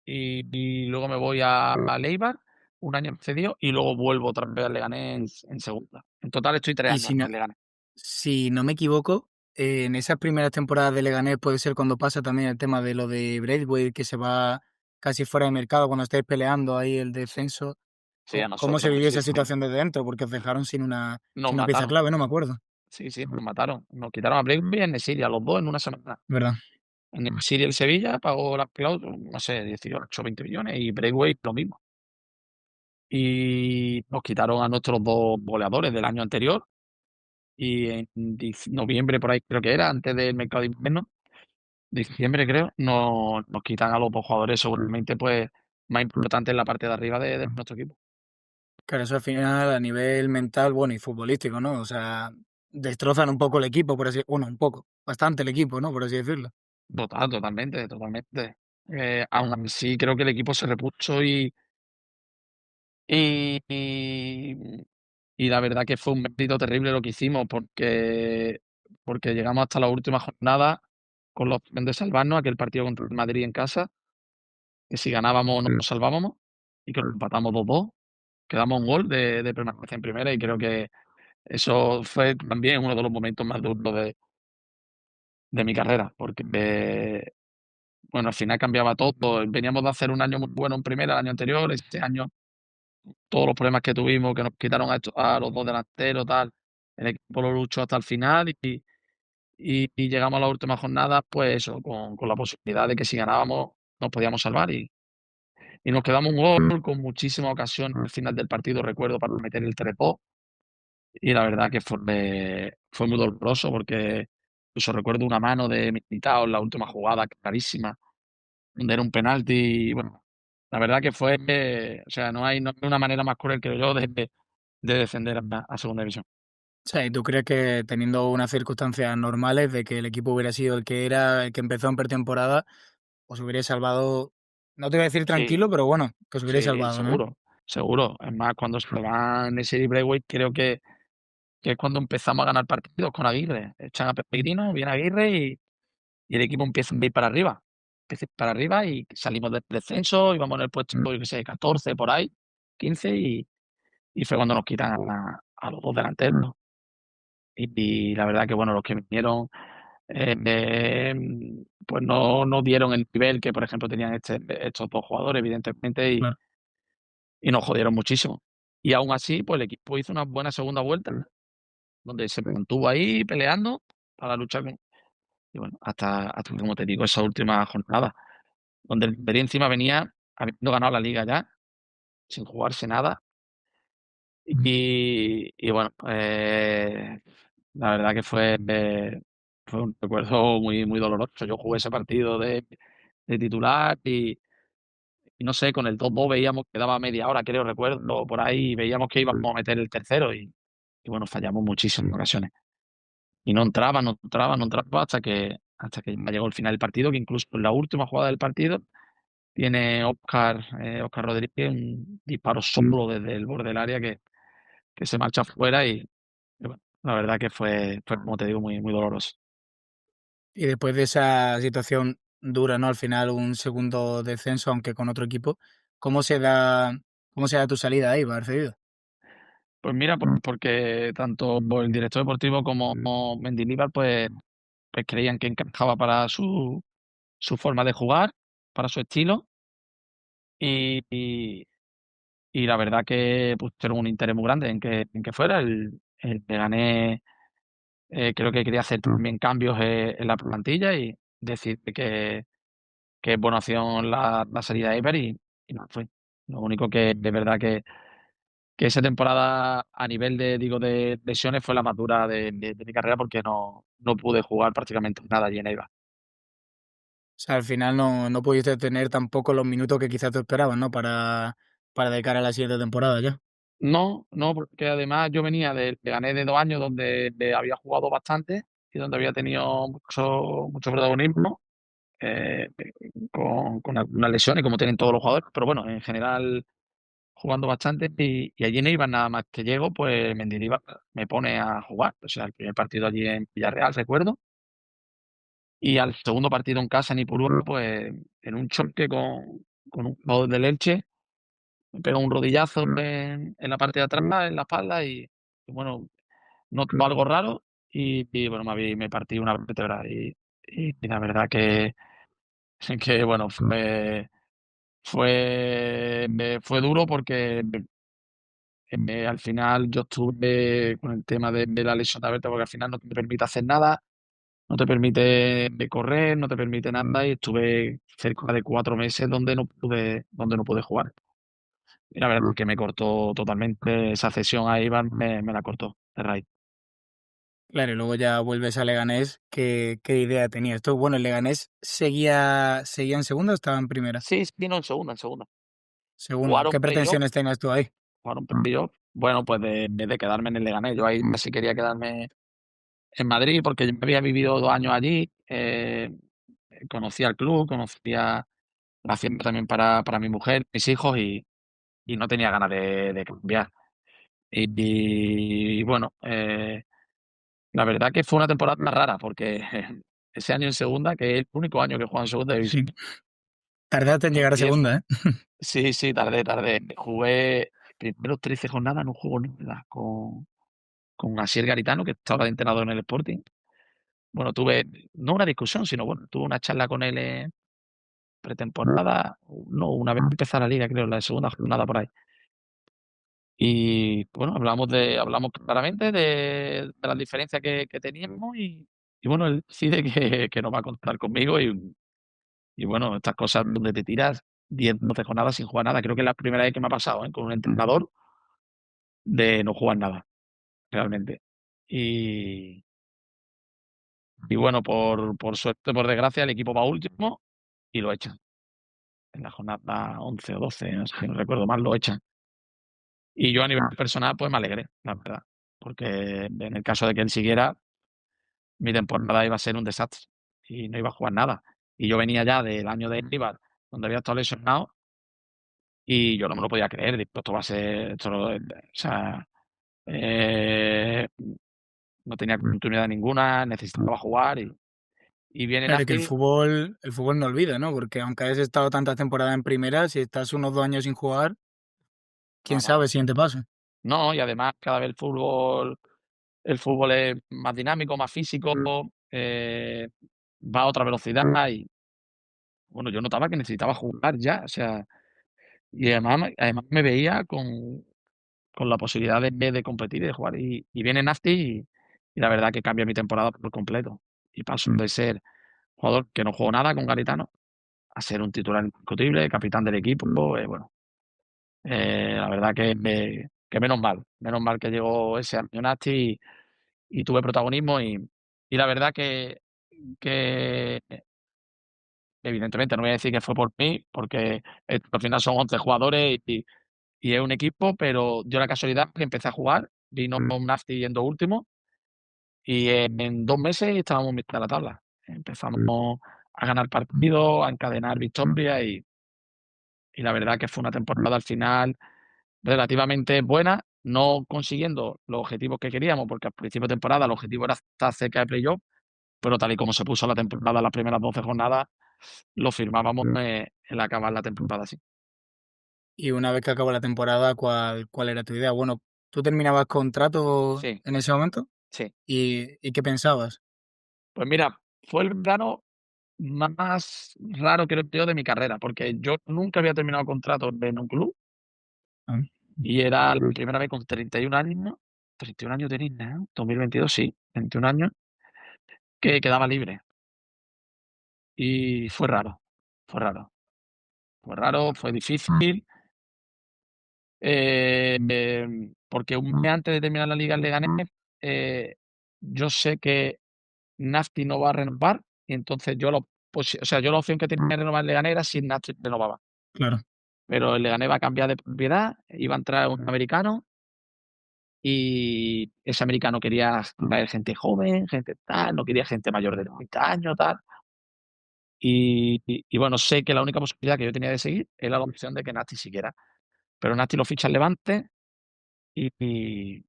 y luego me voy a Eibar, un año cedido, y luego vuelvo otra vez al Leganés en segunda. En total estoy 3 Y años en el Leganés. si no me equivoco, en esas primeras temporadas de Leganés puede ser cuando pasa también el tema de lo de Braithwaite, que se va casi fuera de mercado cuando estáis peleando ahí el descenso. Sí, a ¿Cómo se nosotros, vivió sí, esa sí. situación desde dentro? Porque os dejaron Nos sin una pieza mataron. clave, no me acuerdo, Sí, sí, nos mataron. Nos quitaron a Braithwaite y a En-Nesyri, a los 2 en una semana. ¿verdad? En-Nesyri el Sevilla pagó las cláusulas, no sé, 18 o 20 millones y Braithwaite lo mismo. Y nos quitaron a nuestros 2 goleadores del año anterior y en noviembre, por ahí creo que era, antes del mercado de invierno, diciembre creo, nos quitan a los 2 jugadores seguramente, pues, más importantes en la parte de arriba de nuestro equipo. Claro, eso al final a nivel mental, bueno, y futbolístico, ¿no? O sea, destrozan un poco el equipo, por así bueno, un poco, bastante el equipo, ¿no? Por así decirlo. Totalmente, totalmente. Aún así creo que el equipo se repuso y y y la verdad que fue un mérito terrible lo que hicimos porque llegamos hasta la última jornada con la opción de salvarnos, aquel partido contra el Madrid en casa, que si ganábamos nos salvábamos y que lo empatamos 2-2, quedamos a un gol de permanencia en primera y creo que eso fue también uno de los momentos más duros de mi carrera, porque, bueno, al final cambiaba todo. Veníamos de hacer un año muy bueno en primera el año anterior, este año todos los problemas que tuvimos, que nos quitaron a los 2 delanteros, tal, el equipo lo luchó hasta el final y llegamos a la última jornada, pues eso, con la posibilidad de que si ganábamos nos podíamos salvar y nos quedamos un gol con muchísimas ocasiones al final del partido, recuerdo, para meter el 3-2 y la verdad que fue muy doloroso porque incluso recuerdo una mano de Militao en la última jugada clarísima, donde era un penalti y bueno, la verdad que fue, o sea, no hay una manera más cruel, creo yo, de descender a segunda división. O sea, ¿y tú crees que teniendo unas circunstancias normales de que el equipo hubiera sido el que era, el que empezó en pretemporada, os hubierais salvado, no te voy a decir Sí, tranquilo, pero bueno, que os hubierais sí, salvado, ¿no? seguro, seguro. Es más, cuando se van Nesyri y Braithwaite, creo que es cuando empezamos a ganar partidos con Aguirre. Echan a Pellegrino, viene Aguirre y el equipo empieza a ir para arriba. Empieza a ir para arriba y salimos del descenso, íbamos en el puesto, yo qué sé, 14 por ahí, 15 y fue cuando nos quitan a los 2 delanteros. Y la verdad que, bueno, los que vinieron, pues no dieron el nivel que, por ejemplo, tenían estos 2 jugadores, evidentemente, Claro. y nos jodieron muchísimo. Y aún así, pues el equipo hizo una buena segunda vuelta, donde se mantuvo ahí peleando para luchar con y bueno, hasta, como te digo, esa última jornada, donde el Madrid encima venía habiendo ganado la Liga ya, sin jugarse nada. Y bueno, la verdad que fue un recuerdo muy, muy doloroso. Yo jugué ese partido de titular y no sé, con el 2-2 veíamos, quedaba media hora, creo, recuerdo, por ahí, y veíamos que íbamos a meter el tercero y bueno, fallamos muchísimas ocasiones. Y no entraba, no entraba, no entraba hasta que ya llegó el final del partido, que incluso en la última jugada del partido tiene Óscar Rodríguez un disparo solo desde el borde del área que se marcha afuera y bueno, la verdad que fue, como te digo, muy, muy doloroso. Y después de esa situación dura, ¿no? Al final un segundo descenso, aunque con otro equipo, ¿cómo se da, cómo se da tu salida ahí, Barcelo? Pues mira, porque tanto el director deportivo como Mendilibar, pues creían que encajaba para su forma de jugar, para su estilo, y y la verdad que pusieron un interés muy grande en que fuera. El Leganés, creo que quería hacer también cambios, en la plantilla y decir que es buena opción la salida de Eibar y no fue. Lo único que de verdad que esa temporada a nivel de lesiones fue la más dura de mi carrera porque no pude jugar prácticamente nada allí en Eibar. O sea, al final no pudiste tener tampoco los minutos que quizás tú esperabas, ¿no? Para de cara a la siguiente temporada ya. No, no, porque además yo venía de gané de 2 años donde había jugado bastante y donde había tenido mucho protagonismo, eh, con algunas lesiones, como tienen todos los jugadores, pero bueno, en general jugando bastante y allí en Eibar nada más que llego, pues Mendilibar me pone a jugar. O sea, el primer partido allí en Villarreal, recuerdo, y al segundo partido en casa en Ipurúa, pues en un choque con un jugador del Elche, me pegó un rodillazo en la parte de atrás, en la espalda y bueno, notó algo raro y bueno, me partí una vértebra y la verdad que que bueno, fue duro porque, al final yo estuve con el tema de la lesión de vértebra, porque al final no te permite hacer nada, no te permite correr, no te permite nada, y estuve cerca de 4 meses donde no pude jugar. Y la verdad es que me cortó totalmente esa cesión a Eibar, me la cortó de raíz. Claro, y luego ya vuelves a Leganés. ¿Qué idea tenías tú? Bueno, ¿el Leganés seguía en segunda o estaba en primera? Sí, sí, no, en segunda, en segunda. Segunda. Jugaron ¿Qué playoff, pretensiones tenías tú ahí? jugaron playoff. Bueno, pues de quedarme en el Leganés. Yo ahí sí quería quedarme en Madrid porque yo había vivido 2 años allí, conocía el club, conocía la hacienda también para mi mujer, mis hijos y no tenía ganas de cambiar. Y bueno, la verdad que fue una temporada rara porque ese año en segunda, que es el único año que he jugado en segunda división, Sí. Tardaste en llegar a empiezo. segunda, ¿eh? Sí, sí, tardé. Jugué primeros 13 jornadas, no juego nada con Asier Garitano, que estaba de entrenador en el Sporting. Bueno, tuve, no una discusión, sino bueno, tuve una charla con él en pretemporada, no, una vez empezar la liga, creo, la segunda jornada por ahí. Y bueno, hablamos claramente de las diferencias que teníamos y bueno, él decide que no va a contar conmigo y bueno, estas cosas donde te tiras 10 12 jornadas sin jugar nada. Creo que es la primera vez que me ha pasado, ¿eh? Con un entrenador de no jugar nada, realmente. Y, y bueno, por suerte, por desgracia, el equipo va último y lo echan. En la jornada 11 o 12, no sé, no recuerdo mal, lo echan. Y yo a nivel personal, pues me alegré, la verdad. Porque en el caso de que él siguiera, mi temporada iba a ser un desastre y no iba a jugar nada. Y yo venía ya del año de Eibar, donde había estado lesionado, y yo no me lo podía creer. Digo, esto va a ser, o sea, eh, no tenía continuidad ninguna, necesitaba jugar y viene Claro, y que Nasti. el fútbol no olvida, ¿no? Porque aunque hayas estado tantas temporadas en primera, si estás unos 2 años sin jugar, No, quién no, sabe el siguiente paso. no, y además cada vez el fútbol es más dinámico, más físico, eh, va a otra velocidad y bueno, yo notaba que necesitaba jugar ya, o sea, y además me veía con la posibilidad de competir y de jugar. Y viene Nafti y la verdad que cambia mi temporada por completo. Y paso de ser jugador que no juego nada con Garitano a ser un titular indiscutible, capitán del equipo. Bueno, la verdad que menos mal que llegó ese año Nafti y tuve protagonismo y la verdad que evidentemente no voy a decir que fue por mí, porque al final son 11 jugadores y es un equipo, pero dio la casualidad que empecé a jugar, vino un Nafti yendo último y en 2 meses estábamos en mitad de la tabla. Empezamos a ganar partidos, a encadenar victorias y la verdad que fue una temporada al final relativamente buena, no consiguiendo los objetivos que queríamos, porque al principio de temporada el objetivo era estar cerca de playoff, pero tal y como se puso la temporada, las primeras 12 jornadas, lo firmábamos el acabar la temporada así. Y una vez que acabó la temporada, ¿cuál era tu idea? Bueno, ¿tú terminabas contrato Sí, en ese momento? sí. ¿Y qué pensabas? Pues mira, fue el verano más raro, creo yo, de mi carrera, porque yo nunca había terminado contrato en un club Ah, y era la primera vez con 31 años, ¿no? 31 años tenía, ¿no? 2022, sí, 21 años, que quedaba libre. Y fue raro, fue raro, fue raro, fue difícil, porque un mes antes de terminar la liga en Leganés, yo sé que Nafti no va a renovar y entonces yo la opción que tenía de renovar en Leganés era si Nafti renovaba. claro. Pero el Leganés va a cambiar de propiedad, iba a entrar un americano y ese americano quería traer gente joven, gente tal, no quería gente mayor de 30 años, tal. Y bueno, sé que la única posibilidad que yo tenía de seguir era la opción de que Nasti siguiera. Pero Nasti lo ficha al Levante y y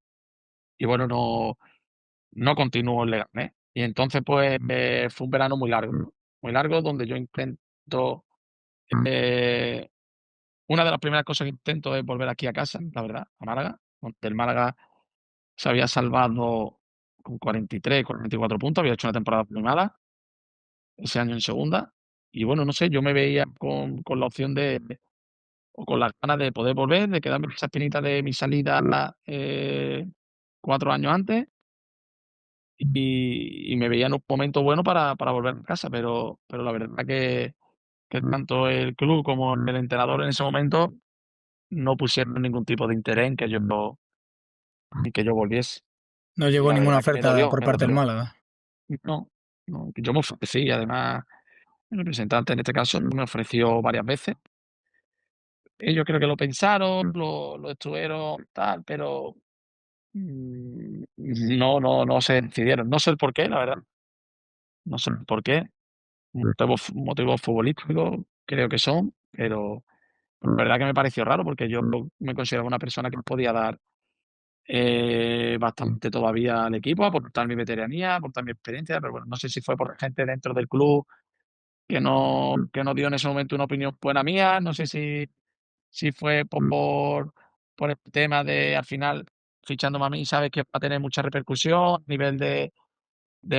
y bueno, no continuó en Leganés. Y entonces, pues, fue un verano muy largo, ¿no? Muy largo, donde yo intento, una de las primeras cosas que intento es volver aquí a casa, la verdad, a Málaga, donde el Málaga se había salvado con 43, 44 puntos, había hecho una temporada muy mala ese año en segunda. Y bueno, no sé, yo me veía con la opción o con las ganas de poder volver, de quedarme con esa espinita de mi salida 4 años antes y me veía en un momento bueno para volver a casa, pero la verdad que tanto el club como el entrenador en ese momento no pusieron ningún tipo de interés en que yo volviese. No Y llegó la ninguna verdad que me oferta dolió, por me parte del dolió. Málaga. No, no, yo me ofrecí, además, el representante en este caso me ofreció varias veces. Ellos creo que lo pensaron, lo estuvieron tal, pero, no se decidieron. No sé el porqué, la verdad, no sé el porqué. Motivos futbolísticos creo que son, pero la verdad que me pareció raro porque yo me consideraba una persona que podía dar, bastante todavía al equipo, aportar mi veteranía, aportar mi experiencia, pero bueno, no sé si fue por gente dentro del club que no dio en ese momento una opinión buena mía, no sé si fue por el tema de, al final, fichándome a mí, sabes que va a tener mucha repercusión a nivel de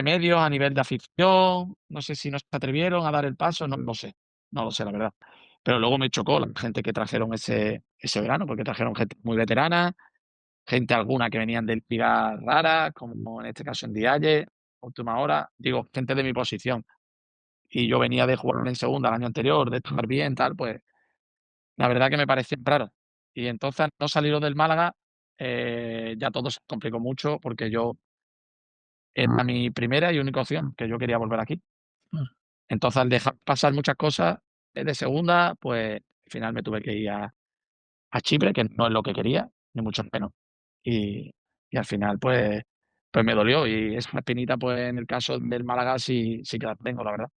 medios, a nivel de afición, no sé si no se atrevieron a dar el paso, no lo sé, la verdad. Pero luego me chocó la gente que trajeron ese verano, porque trajeron gente muy veterana, gente alguna que venían de ligas raras, como en este caso en Dialle, última hora, digo, gente de mi posición. Y yo venía de jugar en segunda el año anterior, de estar bien, tal, pues la verdad que me pareció raro. Y entonces, al no salirlo del Málaga, ya todo se complicó mucho porque yo era mi primera y única opción, que yo quería volver aquí. Mm. Entonces, al dejar pasar muchas cosas de segunda, pues al final me tuve que ir a Chipre, que no es lo que quería, ni mucho menos. Y, y al final, pues me dolió. Y esa espinita, pues en el caso del Málaga, sí que la tengo, la verdad.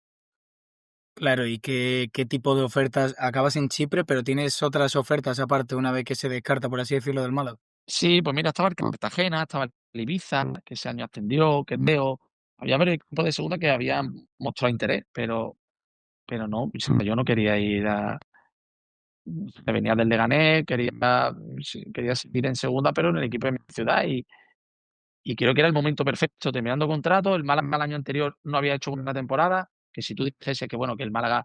Claro, ¿y qué tipo de ofertas? Acabas en Chipre, pero tienes otras ofertas aparte una vez que se descarta, por así decirlo, del Málaga. Sí, pues mira, estaba el Cartagena, estaba el Ibiza, que ese año ascendió, que veo. Había varios equipos de segunda que habían mostrado interés, pero no, o sea, yo no quería ir venía del Leganés, quería seguir en segunda, pero en el equipo de mi ciudad y creo que era el momento perfecto, terminando contrato, el Málaga el año anterior no había hecho una temporada, que si tú dijese que bueno, que el Málaga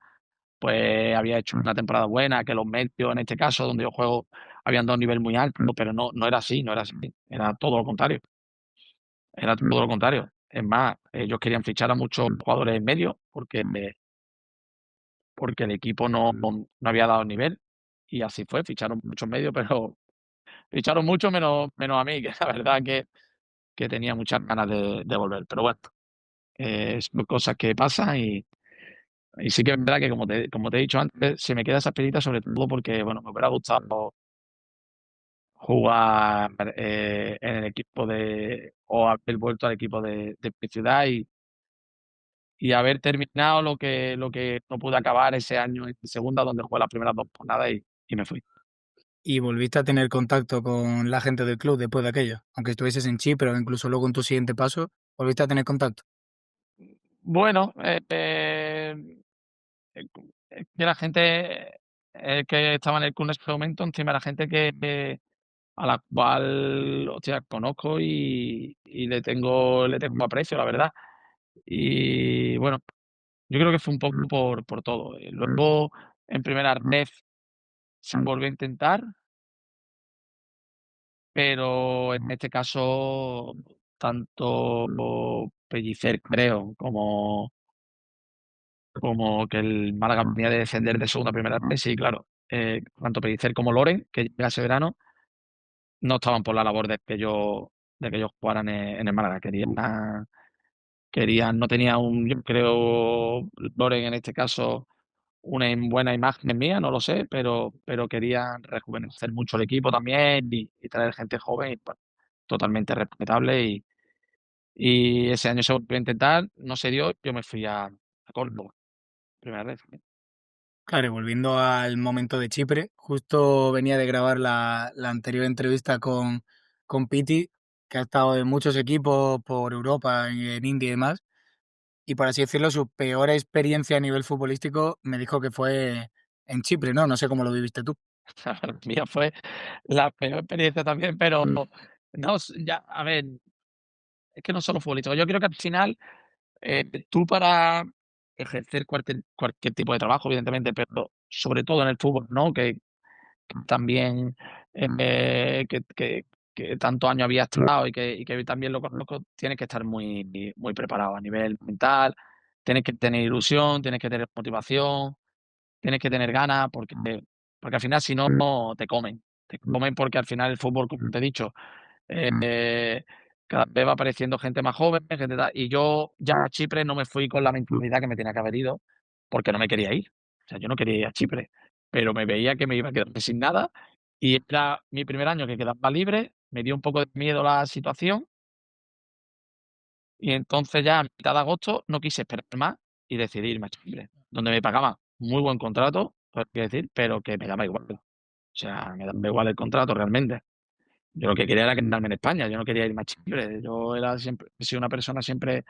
pues había hecho una temporada buena, que los medios en este caso, donde yo juego, habían dado un nivel muy alto, pero no era así, no era así, era todo lo contrario, era todo lo contrario. Es más, ellos querían fichar a muchos jugadores en medio porque el equipo no había dado nivel y así fue, ficharon muchos medios, pero ficharon mucho menos a mí, que la verdad que tenía muchas ganas de volver. Pero bueno, son cosas que pasan y sí que es verdad que como te he dicho antes, se me queda esa espinita sobre todo porque, bueno, me hubiera gustado jugar, en el equipo o haber vuelto al equipo de mi ciudad y haber terminado lo que no pude acabar ese año en segunda, donde jugué las primeras 2 jornadas y me fui. ¿Y volviste a tener contacto con la gente del club después de aquello? Aunque estuvieses en Chipre o incluso luego en tu siguiente paso, ¿volviste a tener contacto? Bueno, que la gente, que estaba en el club en ese momento, encima era gente a la cual, hostia, conozco y le tengo aprecio, la verdad. Y bueno, yo creo que fue un poco por todo. Luego, en primera red se volvió a intentar, pero en este caso, tanto Pellicer, creo, como que el Málaga venía de descender de segunda a primera red, sí, claro. Tanto Pellicer como Loren, que llega ese verano, no estaban por la labor de que ellos jugaran en el Málaga. No tenía yo creo, Loren en este caso, una buena imagen mía, no lo sé, pero querían rejuvenecer mucho el equipo también y traer gente joven, y, bueno, totalmente respetable. Y ese año se volvió a intentar, no se dio, yo me fui a Córdoba, primera vez. Claro, y volviendo al momento de Chipre, justo venía de grabar la anterior entrevista con Piti, que ha estado en muchos equipos por Europa, en India y demás, y por así decirlo, su peor experiencia a nivel futbolístico me dijo que fue en Chipre, ¿no? No sé cómo lo viviste tú. La mía fue la peor experiencia también, pero no, ya, a ver, es que no solo futbolístico. Yo creo que al final, tú para ejercer cualquier tipo de trabajo, evidentemente, pero sobre todo en el fútbol, ¿no? Que también, que tantos años había estado y que también lo conozco, tienes que estar muy preparado a nivel mental, tienes que tener ilusión, tienes que tener motivación, tienes que tener ganas, porque al final si no, no te comen. Te comen porque al final el fútbol, como te he dicho, eh, cada vez va apareciendo gente más joven, gente tal, y yo ya a Chipre no me fui con la mentalidad que me tenía que haber ido, porque no me quería ir. O sea, yo no quería ir a Chipre, pero me veía que me iba a quedar sin nada y era mi primer año que quedaba libre, me dio un poco de miedo la situación y entonces ya a mitad de agosto no quise esperar más y decidí irme a Chipre, donde me pagaban muy buen contrato, hay que decir, pero que me daba igual. O sea, me daba igual el contrato realmente. Yo lo que quería era quedarme en España, yo no quería irme a Chipre. Yo era siempre he sido una persona siempre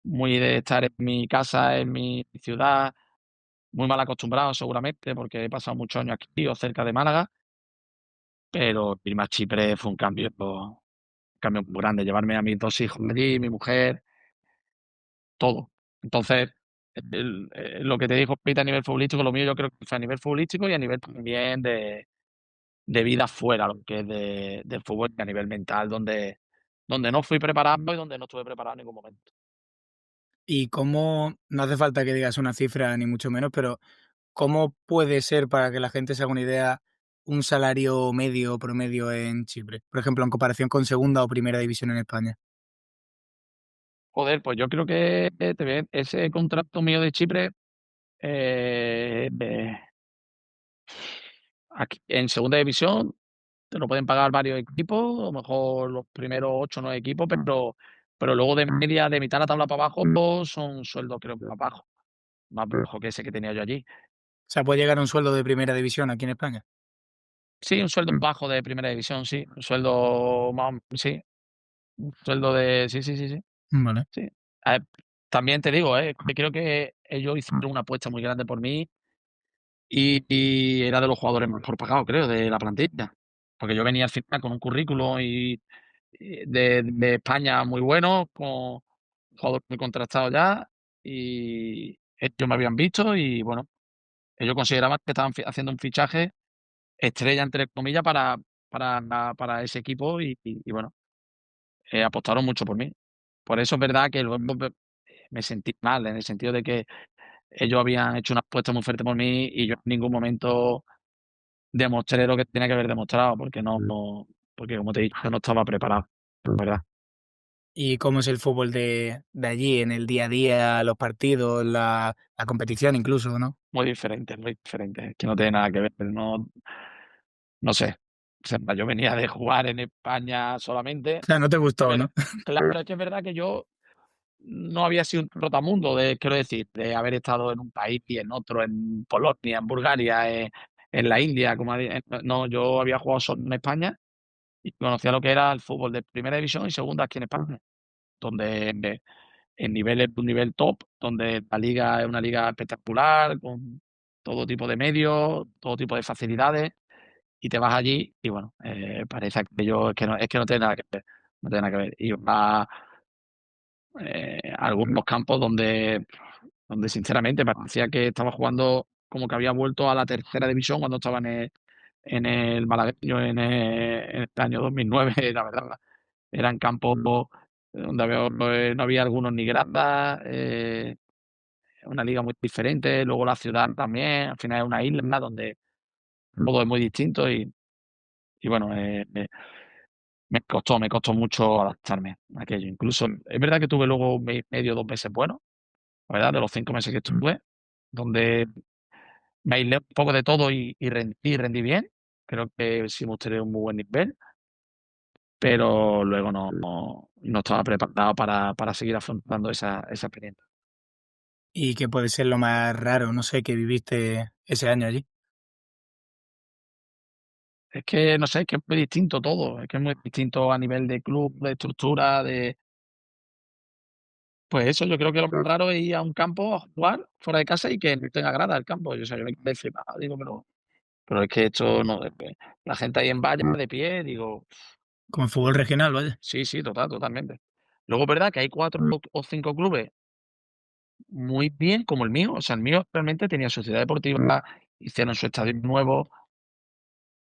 muy de estar en mi casa, en mi ciudad, muy mal acostumbrado seguramente, porque he pasado muchos años aquí o cerca de Málaga, pero irme a Chipre fue un cambio muy grande, llevarme a mis 2 hijos allí, mi mujer, todo. Entonces, lo que te dijo Pete a nivel futbolístico, lo mío yo creo que fue a nivel futbolístico y a nivel también de vida fuera, lo que es del fútbol y a nivel mental, donde no fui preparado y donde no estuve preparado en ningún momento. Y cómo, no hace falta que digas una cifra ni mucho menos, pero ¿cómo puede ser, para que la gente se haga una idea, un salario medio o promedio en Chipre? Por ejemplo, en comparación con segunda o primera división en España. Joder, pues yo creo que ese contrato mío de Chipre, de aquí en segunda división te lo pueden pagar varios equipos, a lo mejor los primeros 8 o 9 equipos, pero luego de media, de mitad de la tabla para abajo, son sueldos creo que más bajo que ese que tenía yo allí. O sea, puede llegar a un sueldo de primera división aquí en España. Sí, un sueldo bajo de primera división, sí, un sueldo más sí, un sueldo de sí, sí, sí, sí, Vale. sí. A ver, también te digo, que creo que ellos hicieron una apuesta muy grande por mí y era de los jugadores mejor pagados, creo, de la plantilla. Porque yo venía al final con un currículum de España muy bueno, con jugadores muy contrastados ya, y ellos me habían visto y bueno, ellos consideraban que estaban haciendo un fichaje estrella, entre comillas, para ese equipo y bueno, apostaron mucho por mí. Por eso es verdad que luego me sentí mal, en el sentido de que ellos habían hecho una apuesta muy fuerte por mí y yo en ningún momento demostré lo que tenía que haber demostrado, porque como te he dicho, no estaba preparado, la verdad. ¿Y cómo es el fútbol de allí, en el día a día, los partidos, la competición incluso, ¿no? Muy diferente, es que no tiene nada que ver, no sé. O sea, yo venía de jugar en España solamente, O sea, no te gustó, pero ¿no? claro, es que es verdad que yo no había sido un trotamundo quiero decir, de haber estado en un país y en otro, en Polonia, en Bulgaria, en la India, no, yo había jugado solo en España y conocía lo que era el fútbol de primera división y segunda aquí en España, donde el nivel es un nivel top, donde la liga es una liga espectacular, con todo tipo de medios, todo tipo de facilidades, y te vas allí y bueno, parece aquello es que no tiene nada que ver, no tiene nada que ver. Y va a algunos campos donde sinceramente parecía que estaba jugando como que había vuelto a la tercera división cuando estaba en el malagueño en este año 2009, la verdad. Eran campos donde no había algunos ni gradas, una liga muy diferente, luego la ciudad también, al final es una isla donde todo es muy distinto y bueno, me costó mucho adaptarme a aquello. Incluso es verdad que tuve luego un mes y medio, 2 meses buenos, la verdad, de los 5 meses que estuve, donde me aislé un poco de todo y rendí bien. Creo que sí mostré un muy buen nivel, pero luego no estaba preparado para seguir afrontando esa experiencia. ¿Y qué puede ser lo más raro, no sé, que viviste ese año allí? Es que, no sé, es que es muy distinto todo, es que es muy distinto a nivel de club, de estructura, Pues eso, yo creo que lo más raro es ir a un campo a jugar fuera de casa y que no tenga grada el campo. Yo, o sea, yo me quedé flipado, digo, pero es que esto no, la gente ahí en valla, de pie, digo, Como el fútbol regional, vaya. sí, sí, totalmente. Luego es verdad que hay 4 o 5 clubes muy bien, como el mío, o sea, el mío realmente tenía sociedad deportiva, hicieron su estadio nuevo,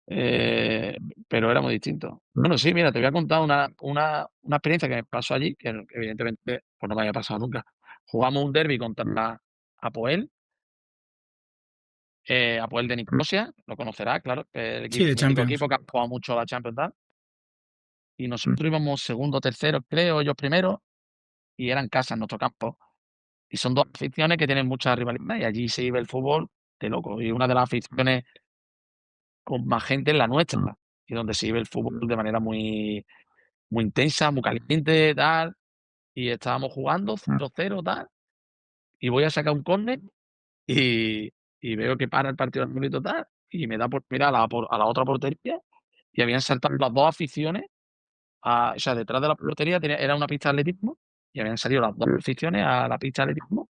eh, pero era muy distinto. Bueno, sí, mira, te voy a contar una experiencia que me pasó allí, que evidentemente, pues no me había pasado nunca. Jugamos un derbi contra la Apoel, Apoel de Nicosia, lo conocerás, claro, el Sí, equipo, de mítico Champions. equipo que ha jugado mucho a la Champions, tal, y nosotros íbamos segundo, tercero, creo, ellos primero, y era en casa, en nuestro campo. Y son 2 aficiones que tienen mucha rivalidad, y allí se vive el fútbol de loco. Y una de las aficiones con más gente es la nuestra, y donde se vive el fútbol de manera muy intensa, muy caliente, tal. Y estábamos jugando 0-0, tal, y voy a sacar un córner y veo que para el partido al minuto tal, y me da por mirar a la otra portería, y habían saltado las 2 aficiones, o sea, detrás de la portería era una pista de atletismo, y habían salido las 2 aficiones a la pista de atletismo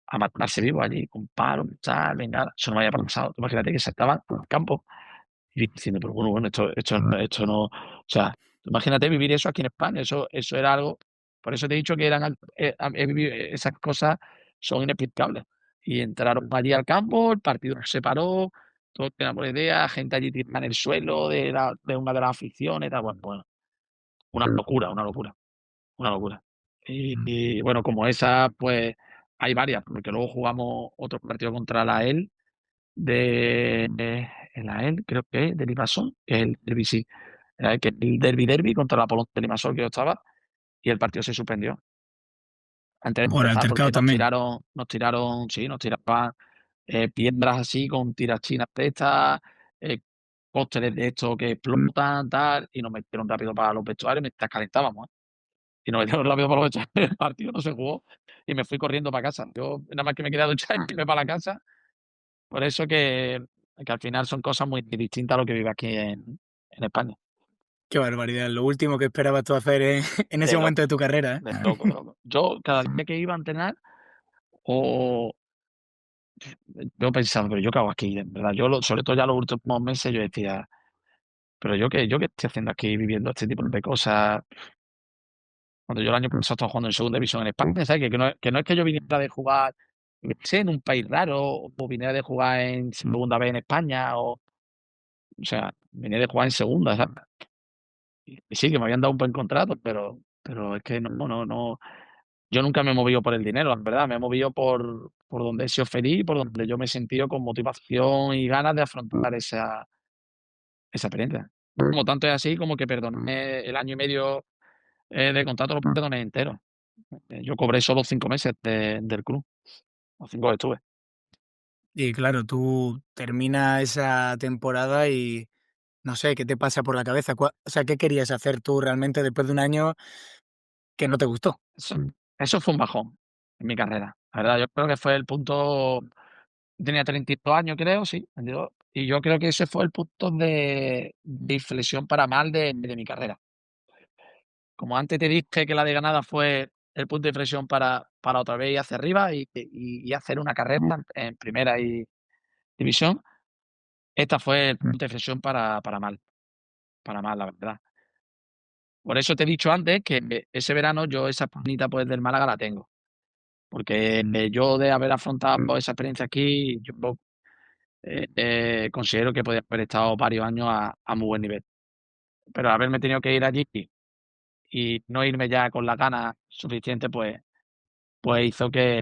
a matarse vivo allí, con palos, tal, venga, eso no me había pasado. Tú imagínate que saltaban al campo y diciendo, pero bueno, esto no, o sea, tú imagínate vivir eso aquí en España, eso era algo, por eso te he dicho que he vivido esas cosas son inexplicables. Y entraron allí al campo, el partido se paró, todos teníamos la idea, gente allí tirada en el suelo de una de las aficiones, tal, bueno, una locura, una locura, una locura. Y bueno, como esa, pues hay varias, porque luego jugamos otro partido contra la EL de el AEL, creo que es, de Limassol, que es el derbi, sí, que es el derbi contra la Polón de Limassol que yo estaba, y el partido se suspendió antes de Por empezar porque altercado también. sí, nos tiraban piedras así con tirachinas de estas, cócteles de estos que explotan, tal, y nos metieron rápido para los vestuarios mientras calentábamos, ¿eh? Y nos metieron rápido para los vestuarios, el partido no se jugó, y me fui corriendo para casa. Yo nada más que me quedé a duchar y me para la casa. Por eso que al final son cosas muy distintas a lo que vive aquí en España. Qué barbaridad. Lo último que esperabas tú hacer en ese De momento de loco, tu carrera, de ¿eh? loco, de loco. Yo cada día que iba a entrenar, o yo pensaba, pero yo qué hago aquí, en verdad. Sobre todo ya los últimos meses, yo decía, pero yo qué estoy haciendo aquí viviendo este tipo de cosas. Cuando yo el año pasado estaba jugando en segunda división en España, ¿sabes? Que no es que yo viniera de jugar, yo qué sé, en un país raro, o viniera de jugar en segunda vez en España, o sea, venía de jugar en segunda, ¿sabes? Y sí, que me habían dado un buen contrato, pero es que no. Yo nunca me he movido por el dinero, la verdad. Me he movido por donde he sido feliz, por donde yo me he sentido con motivación y ganas de afrontar esa experiencia. Como tanto es así, como que perdoné el año y medio de contrato, lo perdoné entero. Yo cobré solo 5 meses del club, los 5 que estuve. Y claro, tú terminas esa temporada y no sé, ¿qué te pasa por la cabeza? O sea, ¿qué querías hacer tú realmente después de un año que no te gustó? Eso, eso fue un bajón en mi carrera. La verdad, yo creo que fue el punto. Tenía 32 años, creo, sí, 32. Y yo creo que ese fue el punto de inflexión para mal de mi carrera. Como antes te dije que la de Granada fue el punto de inflexión para otra vez ir hacia arriba y hacer una carrera en primera división, esta fue el punto de inflexión para mal, la verdad. Por eso te he dicho antes que ese verano yo esa espinita pues del Málaga la tengo. Porque yo de haber afrontado esa experiencia aquí, yo considero que podía haber estado varios años a muy buen nivel. Pero haberme tenido que ir allí y no irme ya con las ganas suficientes, pues hizo que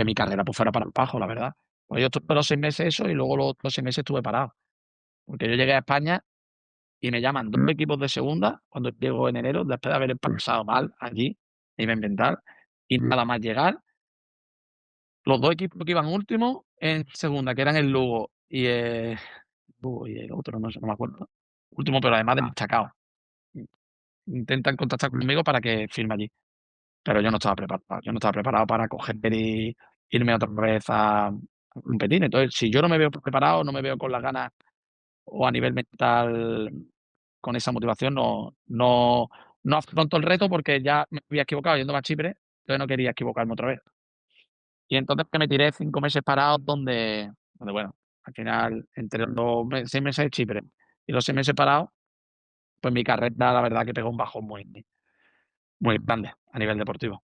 mi carrera pues fuera para abajo, la verdad. Pues yo estuve los 6 meses eso y luego los 6 meses estuve parado. Porque yo llegué a España y me llaman 2 equipos de segunda cuando llego en enero, después de haber pasado mal allí, me iba a inventar, y nada más llegar, los 2 equipos que iban últimos en segunda, que eran el Lugo y el otro, no sé, no me acuerdo. Último, pero además destacado. Intentan contactar conmigo para que firme allí. Pero yo no estaba preparado. Yo no estaba preparado para coger y irme otra vez a competir. Entonces, si yo no me veo preparado, no me veo con las ganas o a nivel mental con esa motivación, no no afronto el reto porque ya me había equivocado yéndome a Chipre, entonces no quería equivocarme otra vez. Y entonces que me tiré 5 meses parados donde, bueno, al final entre los 6 meses de Chipre y los 6 meses parados, pues mi carrera la verdad que pegó un bajón muy grande a nivel deportivo.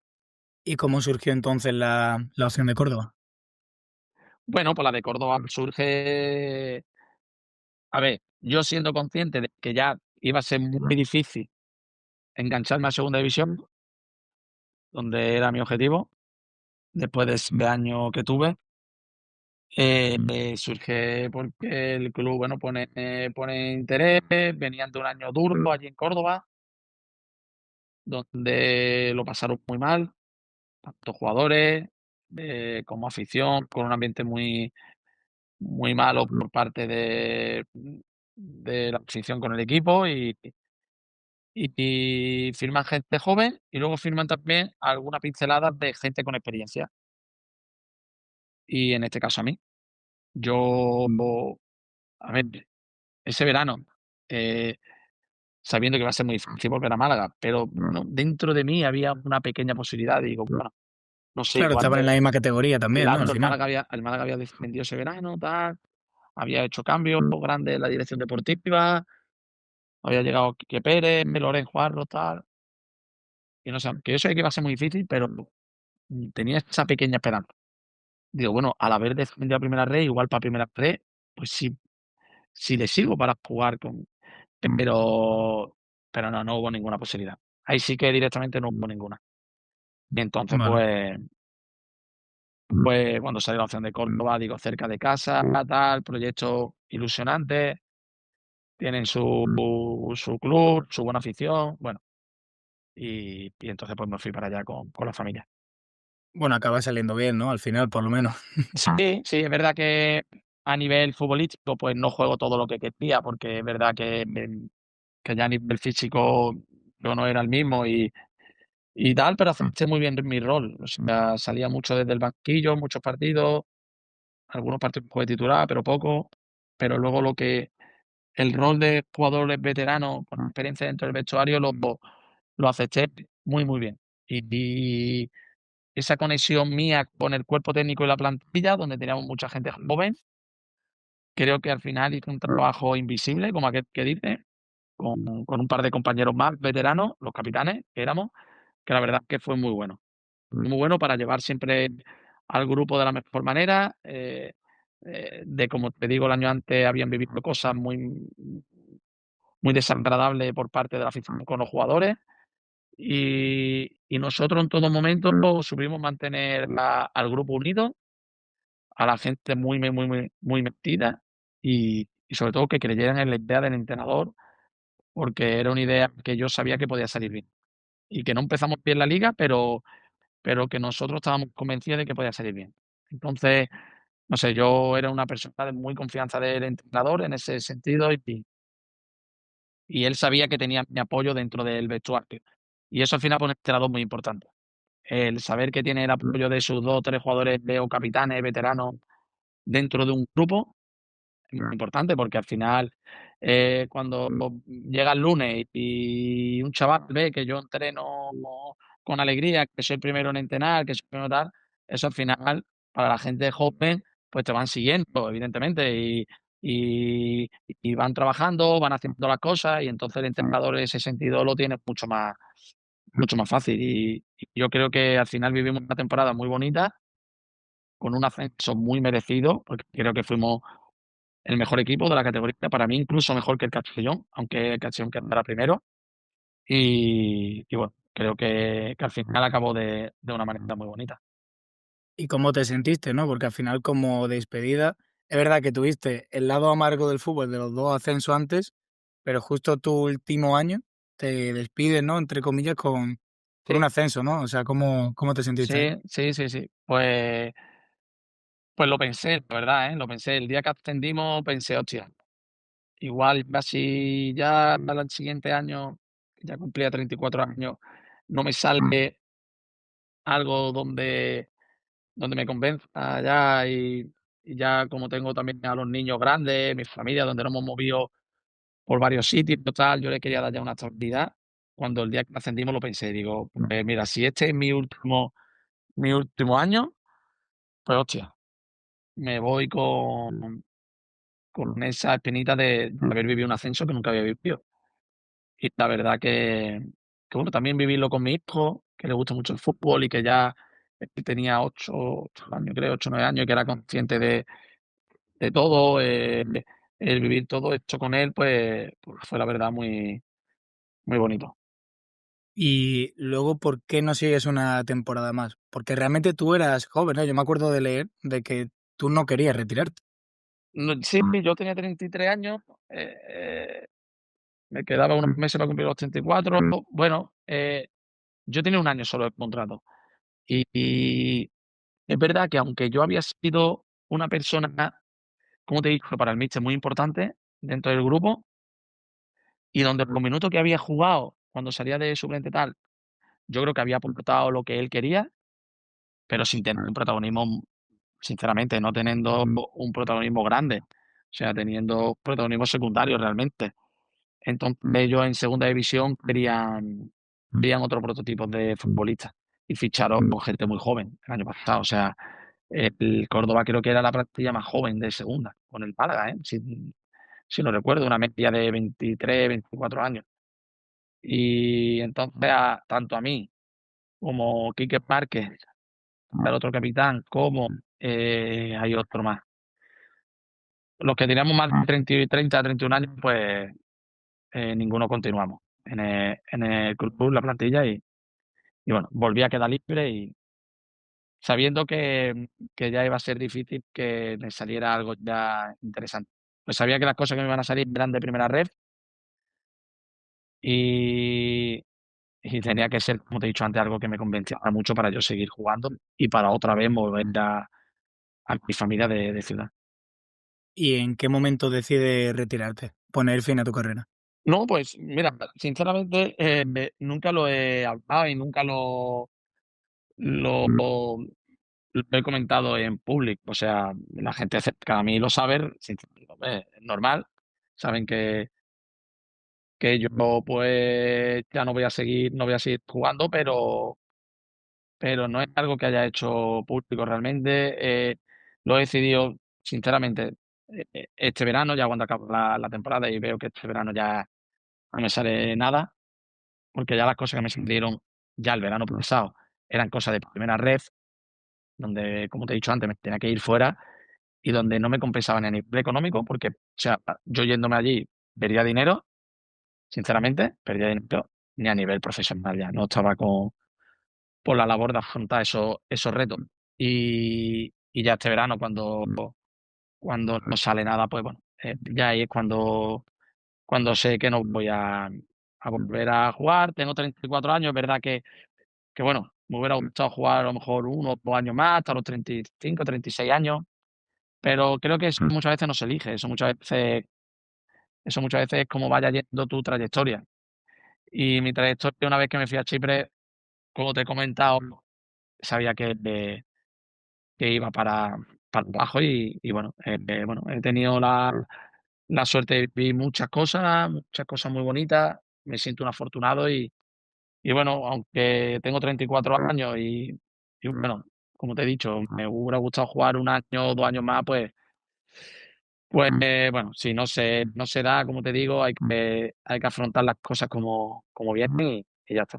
¿Y cómo surgió entonces la opción de Córdoba? Bueno, pues la de Córdoba surge, a ver, yo siendo consciente de que ya iba a ser muy difícil engancharme a segunda división, donde era mi objetivo, después de ese año que tuve, me surge porque el club, bueno, pone interés, venían de un año duro allí en Córdoba, donde lo pasaron muy mal, tanto jugadores, como afición, con un ambiente muy malo por parte de la afición con el equipo y firman gente joven y luego firman también algunas pinceladas de gente con experiencia. Y en este caso a mí. Yo, a ver, ese verano, eh, sabiendo que iba a ser muy difícil volver a Málaga, pero bueno, dentro de mí había una pequeña posibilidad. Digo, bueno, no sé, Claro, igual estaban en la misma categoría también, ¿no? Al claro, final. El Málaga había descendido ese verano, tal, había hecho cambios grandes en la dirección deportiva, había llegado Quique Pérez, Loren Juarro, tal, y no sé, que yo sabía que iba a ser muy difícil, pero tenía esa pequeña esperanza. Digo, bueno, al haber descendido a Primera Red, igual para Primera Red, pues sí le sirvo para jugar con pero no hubo ninguna posibilidad. Ahí sí que directamente no hubo ninguna. Y entonces, Vale. pues cuando salió la opción de Córdoba, digo, cerca de casa, tal, proyecto ilusionante, tienen su club, su buena afición, bueno, y entonces, pues me fui para allá con la familia. Bueno, acaba saliendo bien, ¿no? Al final, por lo menos. Sí, sí, es verdad que a nivel futbolístico, pues no juego todo lo que quería, porque es verdad que ya a nivel físico yo no era el mismo y tal, pero acepté muy bien mi rol. O sea, salía mucho desde el banquillo, muchos partidos, algunos partidos jugué titular, pero poco. Pero luego el rol de jugadores veteranos con experiencia dentro del vestuario lo acepté muy bien. Y esa conexión mía con el cuerpo técnico y la plantilla, donde teníamos mucha gente joven, creo que al final hice un trabajo invisible, como aquel que dice, con un par de compañeros más veteranos, los capitanes que éramos, que la verdad es que fue muy bueno. Muy bueno para llevar siempre al grupo de la mejor manera, de como te digo, el año antes habían vivido cosas muy desagradables por parte de la afición con los jugadores y nosotros en todo momento supimos mantener al grupo unido, a la gente muy metida y sobre todo que creyeran en la idea del entrenador, porque era una idea que yo sabía que podía salir bien y que no empezamos bien la liga, pero que nosotros estábamos convencidos de que podía salir bien. Entonces, no sé, yo era una persona de muy confianza del entrenador en ese sentido y él sabía que tenía mi apoyo dentro del vestuario. Y eso al final para un entrenador muy importante. El saber que tiene el apoyo de sus 2 o 3 jugadores o capitanes, veteranos dentro de un grupo es muy importante porque al final, cuando llega el lunes y un chaval ve que yo entreno con alegría, que soy el primero en entrenar, que soy el primero tal, eso al final, para la gente joven, pues te van siguiendo, evidentemente, y y van trabajando, van haciendo las cosas, y entonces el entrenador en ese sentido lo tiene mucho más fácil. Y yo creo que al final vivimos una temporada muy bonita, con un ascenso muy merecido, porque creo que fuimos el mejor equipo de la categoría, para mí incluso mejor que el Castellón, aunque el Castellón quedara primero. Y bueno, creo que al final acabó de una manera muy bonita. ¿Y cómo te sentiste, no? Porque al final, como despedida, es verdad que tuviste el lado amargo del fútbol de los 2 ascensos antes, pero justo tu último año te despides, ¿no? Entre comillas, con un Sí, ascenso, ¿no? O sea, ¿cómo te sentiste ahí? sí. Pues lo pensé, la verdad, ¿eh? Lo pensé. El día que ascendimos pensé: "Hostia, igual casi ya al siguiente año, ya cumplía 34 años, no me sale algo donde me convenza ya y ya como tengo también a los niños grandes, mi familia, donde nos hemos movido por varios sitios, tal, yo le quería dar ya una estabilidad cuando el día que ascendimos lo pensé, digo, pues mira, si este es mi último año, pues hostia, me voy con esa espinita de haber vivido un ascenso que nunca había vivido. Y la verdad que bueno, también vivirlo con mi hijo, que le gusta mucho el fútbol y que ya tenía 8 años, creo, 8 o 9 años, y que era consciente de todo, el vivir todo esto con él, pues fue la verdad muy, muy bonito. Y luego, ¿por qué no sigues una temporada más? Porque realmente tú eras joven, ¿no? Yo me acuerdo de leer de que tú no querías retirarte. No, sí, yo tenía 33 años, me quedaba unos meses para cumplir los 34. Bueno, yo tenía un año solo de contrato. Y es verdad que aunque yo había sido una persona, como te digo, para el míster muy importante dentro del grupo, y donde los minutos que había jugado cuando salía de suplente tal, yo creo que había aportado lo que él quería, pero sin tener un protagonismo, sinceramente, no teniendo un protagonismo grande, o sea, teniendo protagonismo secundario realmente. Entonces ellos en segunda división querían otro prototipo de futbolistas y ficharon con gente muy joven el año pasado. O sea, el Córdoba creo que era la plantilla más joven de segunda, con el Málaga, si no recuerdo, una media de 23, 24 años. Y entonces, tanto a mí como Quique Márquez, el otro capitán, como hay otro más. Los que teníamos más de 30, 31 años, pues ninguno continuamos en el club, la plantilla, y bueno, volví a quedar libre y sabiendo que ya iba a ser difícil que me saliera algo ya interesante. Pues sabía que las cosas que me iban a salir eran de primera red y, y tenía que ser, como te he dicho antes, algo que me convenciera mucho para yo seguir jugando y para otra vez volver a mi familia de ciudad. ¿Y en qué momento decides retirarte? Poner fin a tu carrera. No, pues mira, sinceramente nunca lo he hablado y nunca lo, lo he comentado en público. O sea, la gente cerca a mí lo sabe, es normal. Saben que yo pues ya no voy a seguir jugando, pero no es algo que haya hecho público realmente. Lo he decidido, sinceramente, este verano, ya cuando acabe la temporada y veo que este verano ya no me sale nada, porque ya las cosas que me salieron ya el verano pasado eran cosas de primera red, donde, como te he dicho antes, me tenía que ir fuera y donde no me compensaba ni a nivel económico, porque, o sea, yo yéndome allí perdía dinero, sinceramente, perdía dinero, ni a nivel profesional ya, no estaba por la labor de afrontar esos retos. Y ya este verano, cuando no sale nada, pues bueno, ya ahí es cuando sé que no voy a volver a jugar. Tengo 34 años, es verdad que bueno, me hubiera gustado jugar a lo mejor 1 o 2 años más, hasta los 35, 36 años, pero creo que eso muchas veces no se elige, eso muchas veces es como vaya yendo tu trayectoria. Y mi trayectoria, una vez que me fui a Chipre, como te he comentado, sabía que iba para abajo y bueno, bueno, he tenido la suerte de vivir muchas cosas muy bonitas, me siento un afortunado y bueno, aunque tengo 34 años y bueno, como te he dicho, me hubiera gustado jugar 1 año o 2 años más, pues bueno, si no se da, como te digo, hay que afrontar las cosas como vienen y ya está.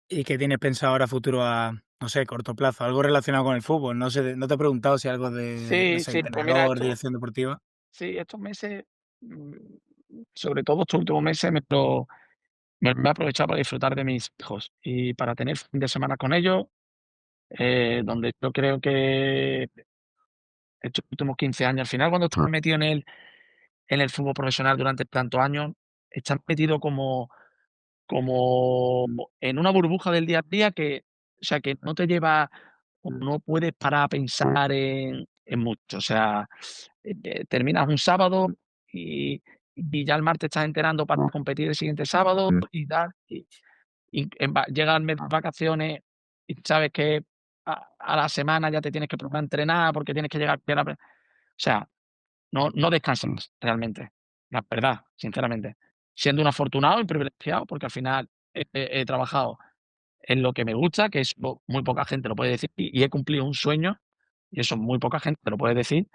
¿Y qué tienes pensado ahora futuro a, no sé, corto plazo? Algo relacionado con el fútbol. No sé, no te he preguntado si algo de, no Sí, sé, sí, pues mira, entrenador, dirección deportiva. sí, estos meses, mm, sobre todo estos últimos meses, me he aprovechado para disfrutar de mis hijos y para tener fin de semana con ellos, donde yo creo que estos últimos 15 años, al final, cuando estás metido en el fútbol profesional durante tantos años, estás metido como en una burbuja del día a día que, o sea, que no te lleva o no puedes parar a pensar en mucho. O sea, terminas un sábado y ya el martes estás enterando para competir el siguiente sábado y tal. Y llegan mes de vacaciones y sabes que a la semana ya te tienes que poner a entrenar porque tienes que llegar bien. O sea, no descansas realmente, la verdad, sinceramente. Siendo un afortunado y privilegiado, porque al final he trabajado en lo que me gusta, que es muy poca gente lo puede decir, y he cumplido un sueño, y eso muy poca gente te lo puede decir,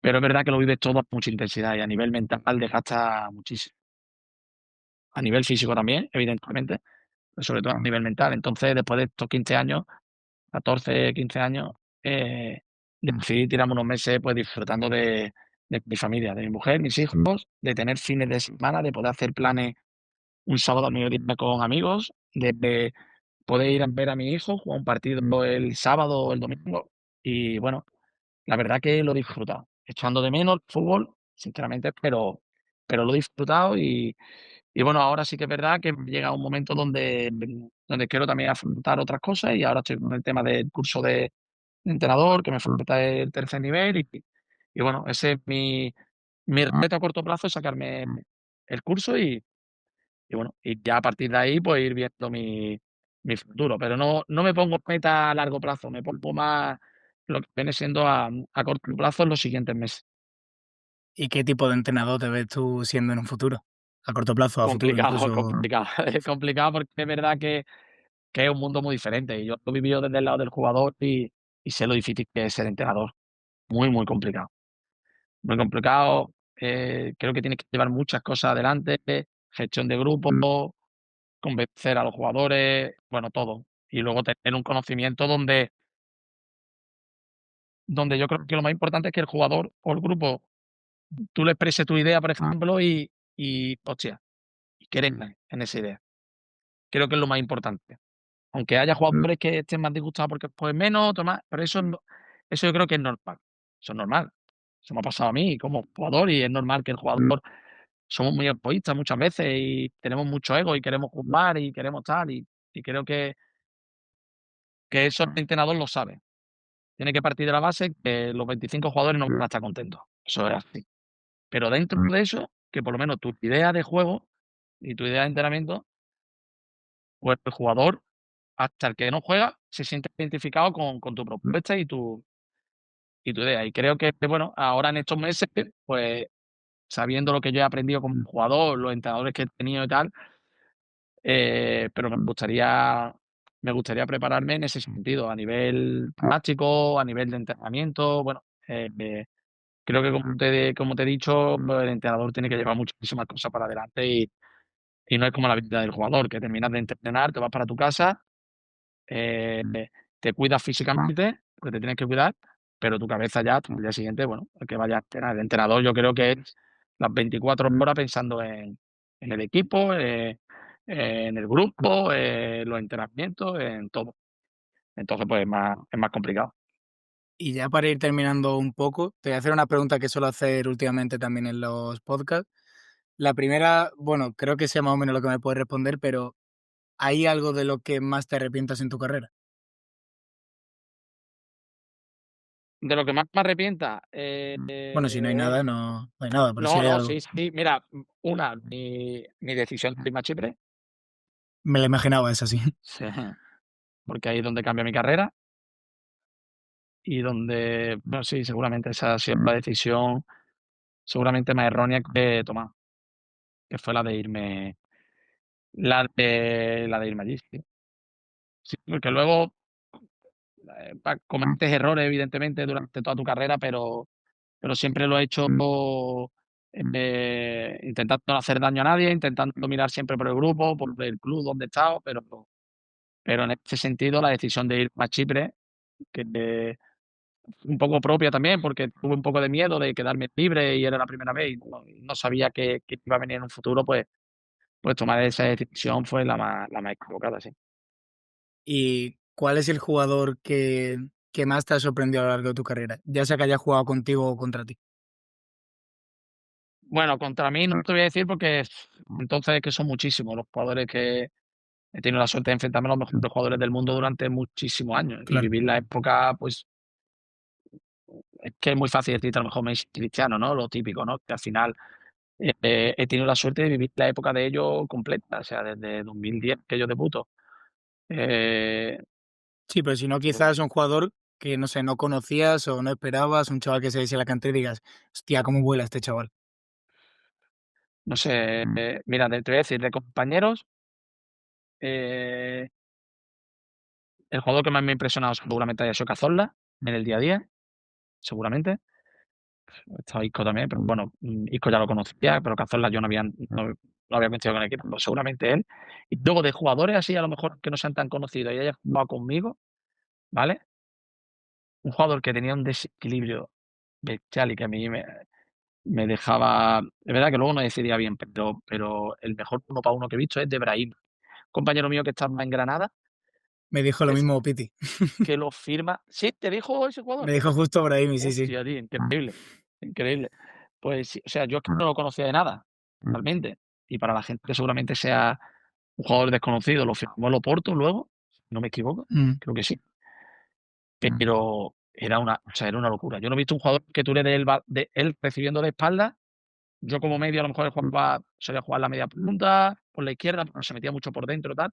pero es verdad que lo vives todo a mucha intensidad y a nivel mental desgasta muchísimo. A nivel físico también, evidentemente, pero sobre todo a nivel mental. Entonces, después de estos 15 años, 14, 15 años, decidí tirarme unos meses, pues, disfrutando de mi familia, de mi mujer, mis hijos, de tener fines de semana, de poder hacer planes un sábado al mediodía con amigos, de poder ir a ver a mi hijo, jugar un partido el sábado o el domingo. Y bueno, la verdad que lo he disfrutado, echando de menos el fútbol, sinceramente, pero lo he disfrutado y bueno, ahora sí que es verdad que llega un momento donde quiero también afrontar otras cosas y ahora estoy con el tema del curso de entrenador, que me falta el tercer nivel y bueno, ese es mi reto a corto plazo, es sacarme el curso y bueno, y ya a partir de ahí, pues ir viendo mi futuro, pero no me pongo meta a largo plazo, me pongo más lo que viene siendo a corto plazo en los siguientes meses. ¿Y qué tipo de entrenador te ves tú siendo en un futuro? A corto plazo, a futuro Complicado, incluso. complicado, es complicado porque es verdad que es un mundo muy diferente y yo lo he vivido desde el lado del jugador y sé lo difícil que es ser entrenador, muy, muy complicado, creo que tienes que llevar muchas cosas adelante, gestión de grupo, convencer a los jugadores, bueno, todo. Y luego tener un conocimiento donde yo creo que lo más importante es que el jugador o el grupo, tú le expreses tu idea, por ejemplo, hostia, y creen en esa idea. Creo que es lo más importante. Aunque haya jugadores que estén más disgustados porque pues menos, otros más, pero eso yo creo que es normal. Eso es normal. Eso me ha pasado a mí como jugador y es normal que el jugador somos muy egoístas muchas veces y tenemos mucho ego y queremos jugar y queremos tal y creo que eso el entrenador lo sabe. Tiene que partir de la base que los 25 jugadores no van a estar contentos. Eso es así. Pero dentro de eso, que por lo menos tu idea de juego y tu idea de entrenamiento, pues el jugador, hasta el que no juega, se siente identificado con tu propuesta y tu idea. Y creo que, bueno, ahora en estos meses, pues sabiendo lo que yo he aprendido como jugador, los entrenadores que he tenido y tal, pero me gustaría prepararme en ese sentido, a nivel táctico, a nivel de entrenamiento, bueno, creo que como te he dicho, el entrenador tiene que llevar muchísimas cosas para adelante y no es como la vida del jugador, que terminas de entrenar, te vas para tu casa, eh, te cuidas físicamente, porque te tienes que cuidar, pero tu cabeza ya, al día siguiente, bueno, el que vaya a entrenar. El entrenador yo creo que es las 24 horas pensando en el equipo, en el grupo, en los entrenamientos, en todo. Entonces, pues es más complicado. Y ya para ir terminando un poco, te voy a hacer una pregunta que suelo hacer últimamente también en los podcasts. La primera, bueno, creo que sea más o menos lo que me puedes responder, pero ¿hay algo de lo que más te arrepientas en tu carrera? De lo que más me arrepienta, Bueno, si no hay nada, no hay nada, pero si no, hay no, algo. sí, sí, mira, una, mi decisión de irme a Chipre, Me la imaginaba esa, sí. sí, porque ahí es donde cambia mi carrera y donde, bueno, sí, seguramente esa ha sido la decisión seguramente más errónea que he tomado, que fue la de irme allí, sí. Sí, porque luego, cometes errores, evidentemente, durante toda tu carrera, pero siempre lo he hecho, intentando no hacer daño a nadie, intentando mirar siempre por el grupo, por el club donde he estado, pero en este sentido, la decisión de irme a Chipre, que un poco propia también, porque tuve un poco de miedo de quedarme libre y era la primera vez y no sabía que iba a venir en un futuro, pues tomar esa decisión fue la más equivocada, sí. ¿Y cuál es el jugador que más te ha sorprendido a lo largo de tu carrera? Ya sea que haya jugado contigo o contra ti. Bueno, contra mí no te voy a decir porque entonces es que son muchísimos los jugadores que he tenido la suerte de enfrentarme a los mejores jugadores del mundo durante muchísimos años y Claro. vivir la época, pues, es que es muy fácil decirte a lo mejor Messi, Cristiano, ¿no? Lo típico, ¿no? Que al final, he tenido la suerte de vivir la época de ellos completa, o sea, desde 2010 que yo debuto. Eh, Sí, pero si no, quizás un jugador que, no sé, no conocías o no esperabas, un chaval que se dice en la cantera y digas: "Hostia, cómo vuela este chaval". no sé, mira, te voy a decir, de compañeros, Eh, el jugador que más me ha impresionado seguramente haya sido Cazorla en el día a día, seguramente. Estaba Isco también, pero bueno, Isco ya lo conocía, pero Cazorla yo no había coincidido con el equipo, pues seguramente él. Y luego de jugadores así, a lo mejor que no sean tan conocidos y hayan jugado conmigo, ¿vale? Un jugador que tenía un desequilibrio bestial y que a mí me dejaba. Es verdad que luego no decidía bien, pero el mejor uno para uno que he visto es de Brahim. Compañero mío que estaba en Granada, Me dijo lo que, mismo Piti. que lo firma. Sí, te dijo ese Me jugador. dijo justo Brahimi, sí, sí. Hostia, tío, increíble. Increíble. Pues sí, o sea, yo es que no lo conocía de nada, realmente. Y para la gente que seguramente sea un jugador desconocido, lo firmó el Oporto luego, si no me equivoco, Mm. creo que sí. Pero era una locura. Yo no he visto un jugador que tú le des de él recibiendo de espalda. Yo como medio a lo mejor solía jugar la media punta, por la izquierda, pero se metía mucho por dentro, tal,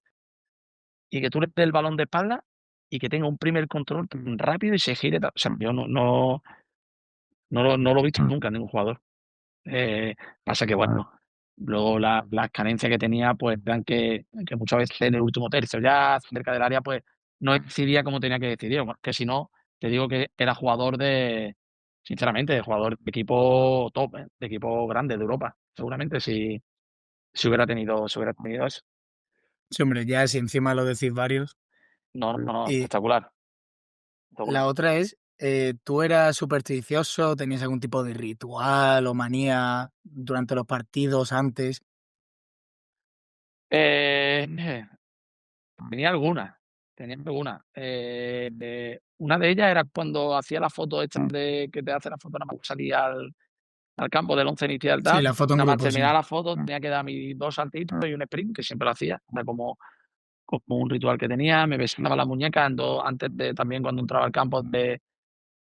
y que tú le des el balón de espalda y que tenga un primer control tan rápido y se gire, tal. O sea, yo no lo he visto nunca en ningún jugador. Pasa que, bueno, luego las carencias que tenía, pues eran que muchas veces en el último tercio, ya cerca del área, pues no decidía como tenía que decidir. Bueno, que si no, te digo que era jugador sinceramente, de jugador de equipo top, de equipo grande de Europa. Seguramente si hubiera tenido eso. Sí, hombre, ya si encima lo decís varios. No, no, no, Y espectacular. la Espectacular. otra es, ¿tú eras supersticioso? ¿Tenías algún tipo de ritual o manía durante los partidos antes? Eh, tenía algunas, tenía algunas. Una de ellas era cuando hacía la foto esta de que te hace la foto nada más salir al campo del once inicial, Sí, tal. la foto en Nada más grupo, sí. terminar la foto tenía que dar mis 2 saltitos y un sprint, que siempre lo hacía. Era como un ritual que tenía. Me besaba la muñeca antes de también cuando entraba al campo de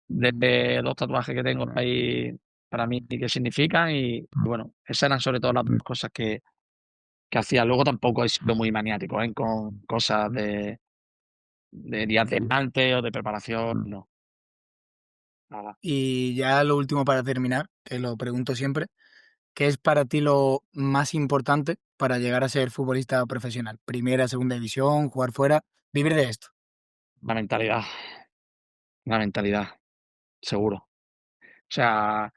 2 tatuajes que tengo ahí para mí y que significan. Y bueno, esas eran sobre todo las 2 cosas que hacía. Luego tampoco he sido muy maniático, con cosas de días de antes o de preparación, no, nada. Y ya lo último para terminar, que lo pregunto siempre, ¿qué es para ti lo más importante para llegar a ser futbolista profesional? Primera, segunda división, jugar fuera, vivir de esto. La mentalidad, la mentalidad, seguro. O sea,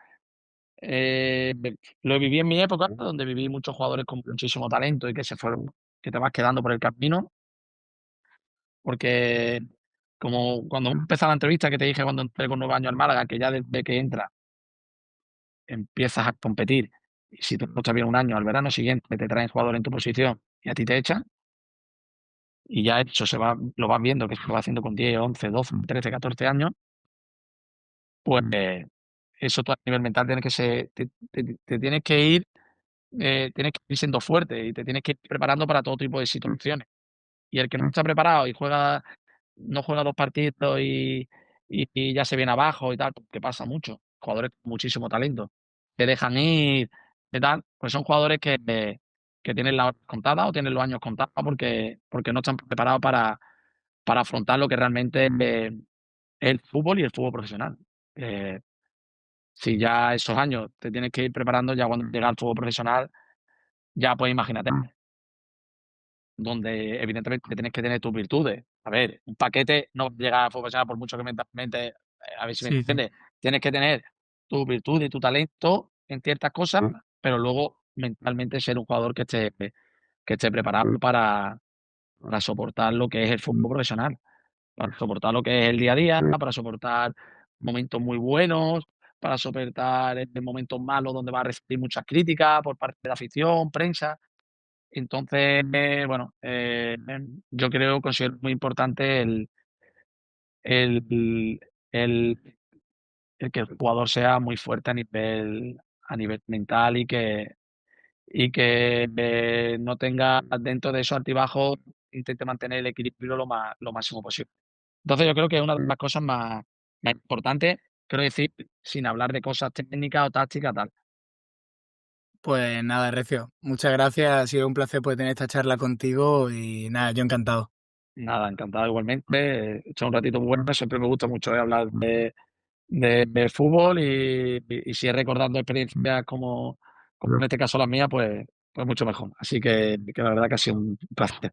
lo viví en mi época, donde viví muchos jugadores con muchísimo talento y que te vas quedando por el camino, porque como cuando empezaba la entrevista que te dije cuando entré con 9 años al Málaga, que ya desde que entras empiezas a competir, y si tú no estás bien un año, al verano siguiente te traen jugador en tu posición y a ti te echan, y ya eso lo vas viendo que se va haciendo con 10, 11, 12, 13, 14 años, pues eso tú a nivel mental tienes que ser, te tienes que ir siendo fuerte y te tienes que ir preparando para todo tipo de situaciones. Y el que no está preparado y no juega 2 partidos y ya se viene abajo y tal, que pasa mucho. Jugadores con muchísimo talento, que dejan ir y tal, pues son jugadores que tienen las horas contadas o tienen los años contados porque no están preparados para afrontar lo que realmente es el fútbol y el fútbol profesional. Eh, si ya esos años te tienes que ir preparando, ya cuando llega al fútbol profesional, ya pues imagínate, donde evidentemente tienes que tener tus virtudes. A ver, un paquete no llega a fútbol profesional por mucho que mentalmente, a ver si me Sí, sí. entiendes, tienes que tener tu virtud y tu talento en ciertas cosas, pero luego mentalmente ser un jugador que esté preparado para soportar lo que es el fútbol profesional, para soportar lo que es el día a día, para soportar momentos muy buenos, para soportar momentos malos donde va a recibir muchas críticas por parte de la afición, prensa. Entonces, bueno, yo considero muy importante el el el que el jugador sea muy fuerte a nivel mental y que no tenga dentro de esos altibajos, intente mantener el equilibrio lo máximo posible. Entonces, yo creo que es una de las cosas más importantes, quiero decir, sin hablar de cosas técnicas o tácticas, tal. Pues nada, Recio, muchas gracias. Ha sido un placer poder tener esta charla contigo y nada, yo encantado. Nada, encantado igualmente, he hecho un ratito muy bueno, siempre me gusta mucho, hablar de fútbol y si es recordando experiencias como en este caso las mías, pues mucho mejor. Así que la verdad que ha sido un placer.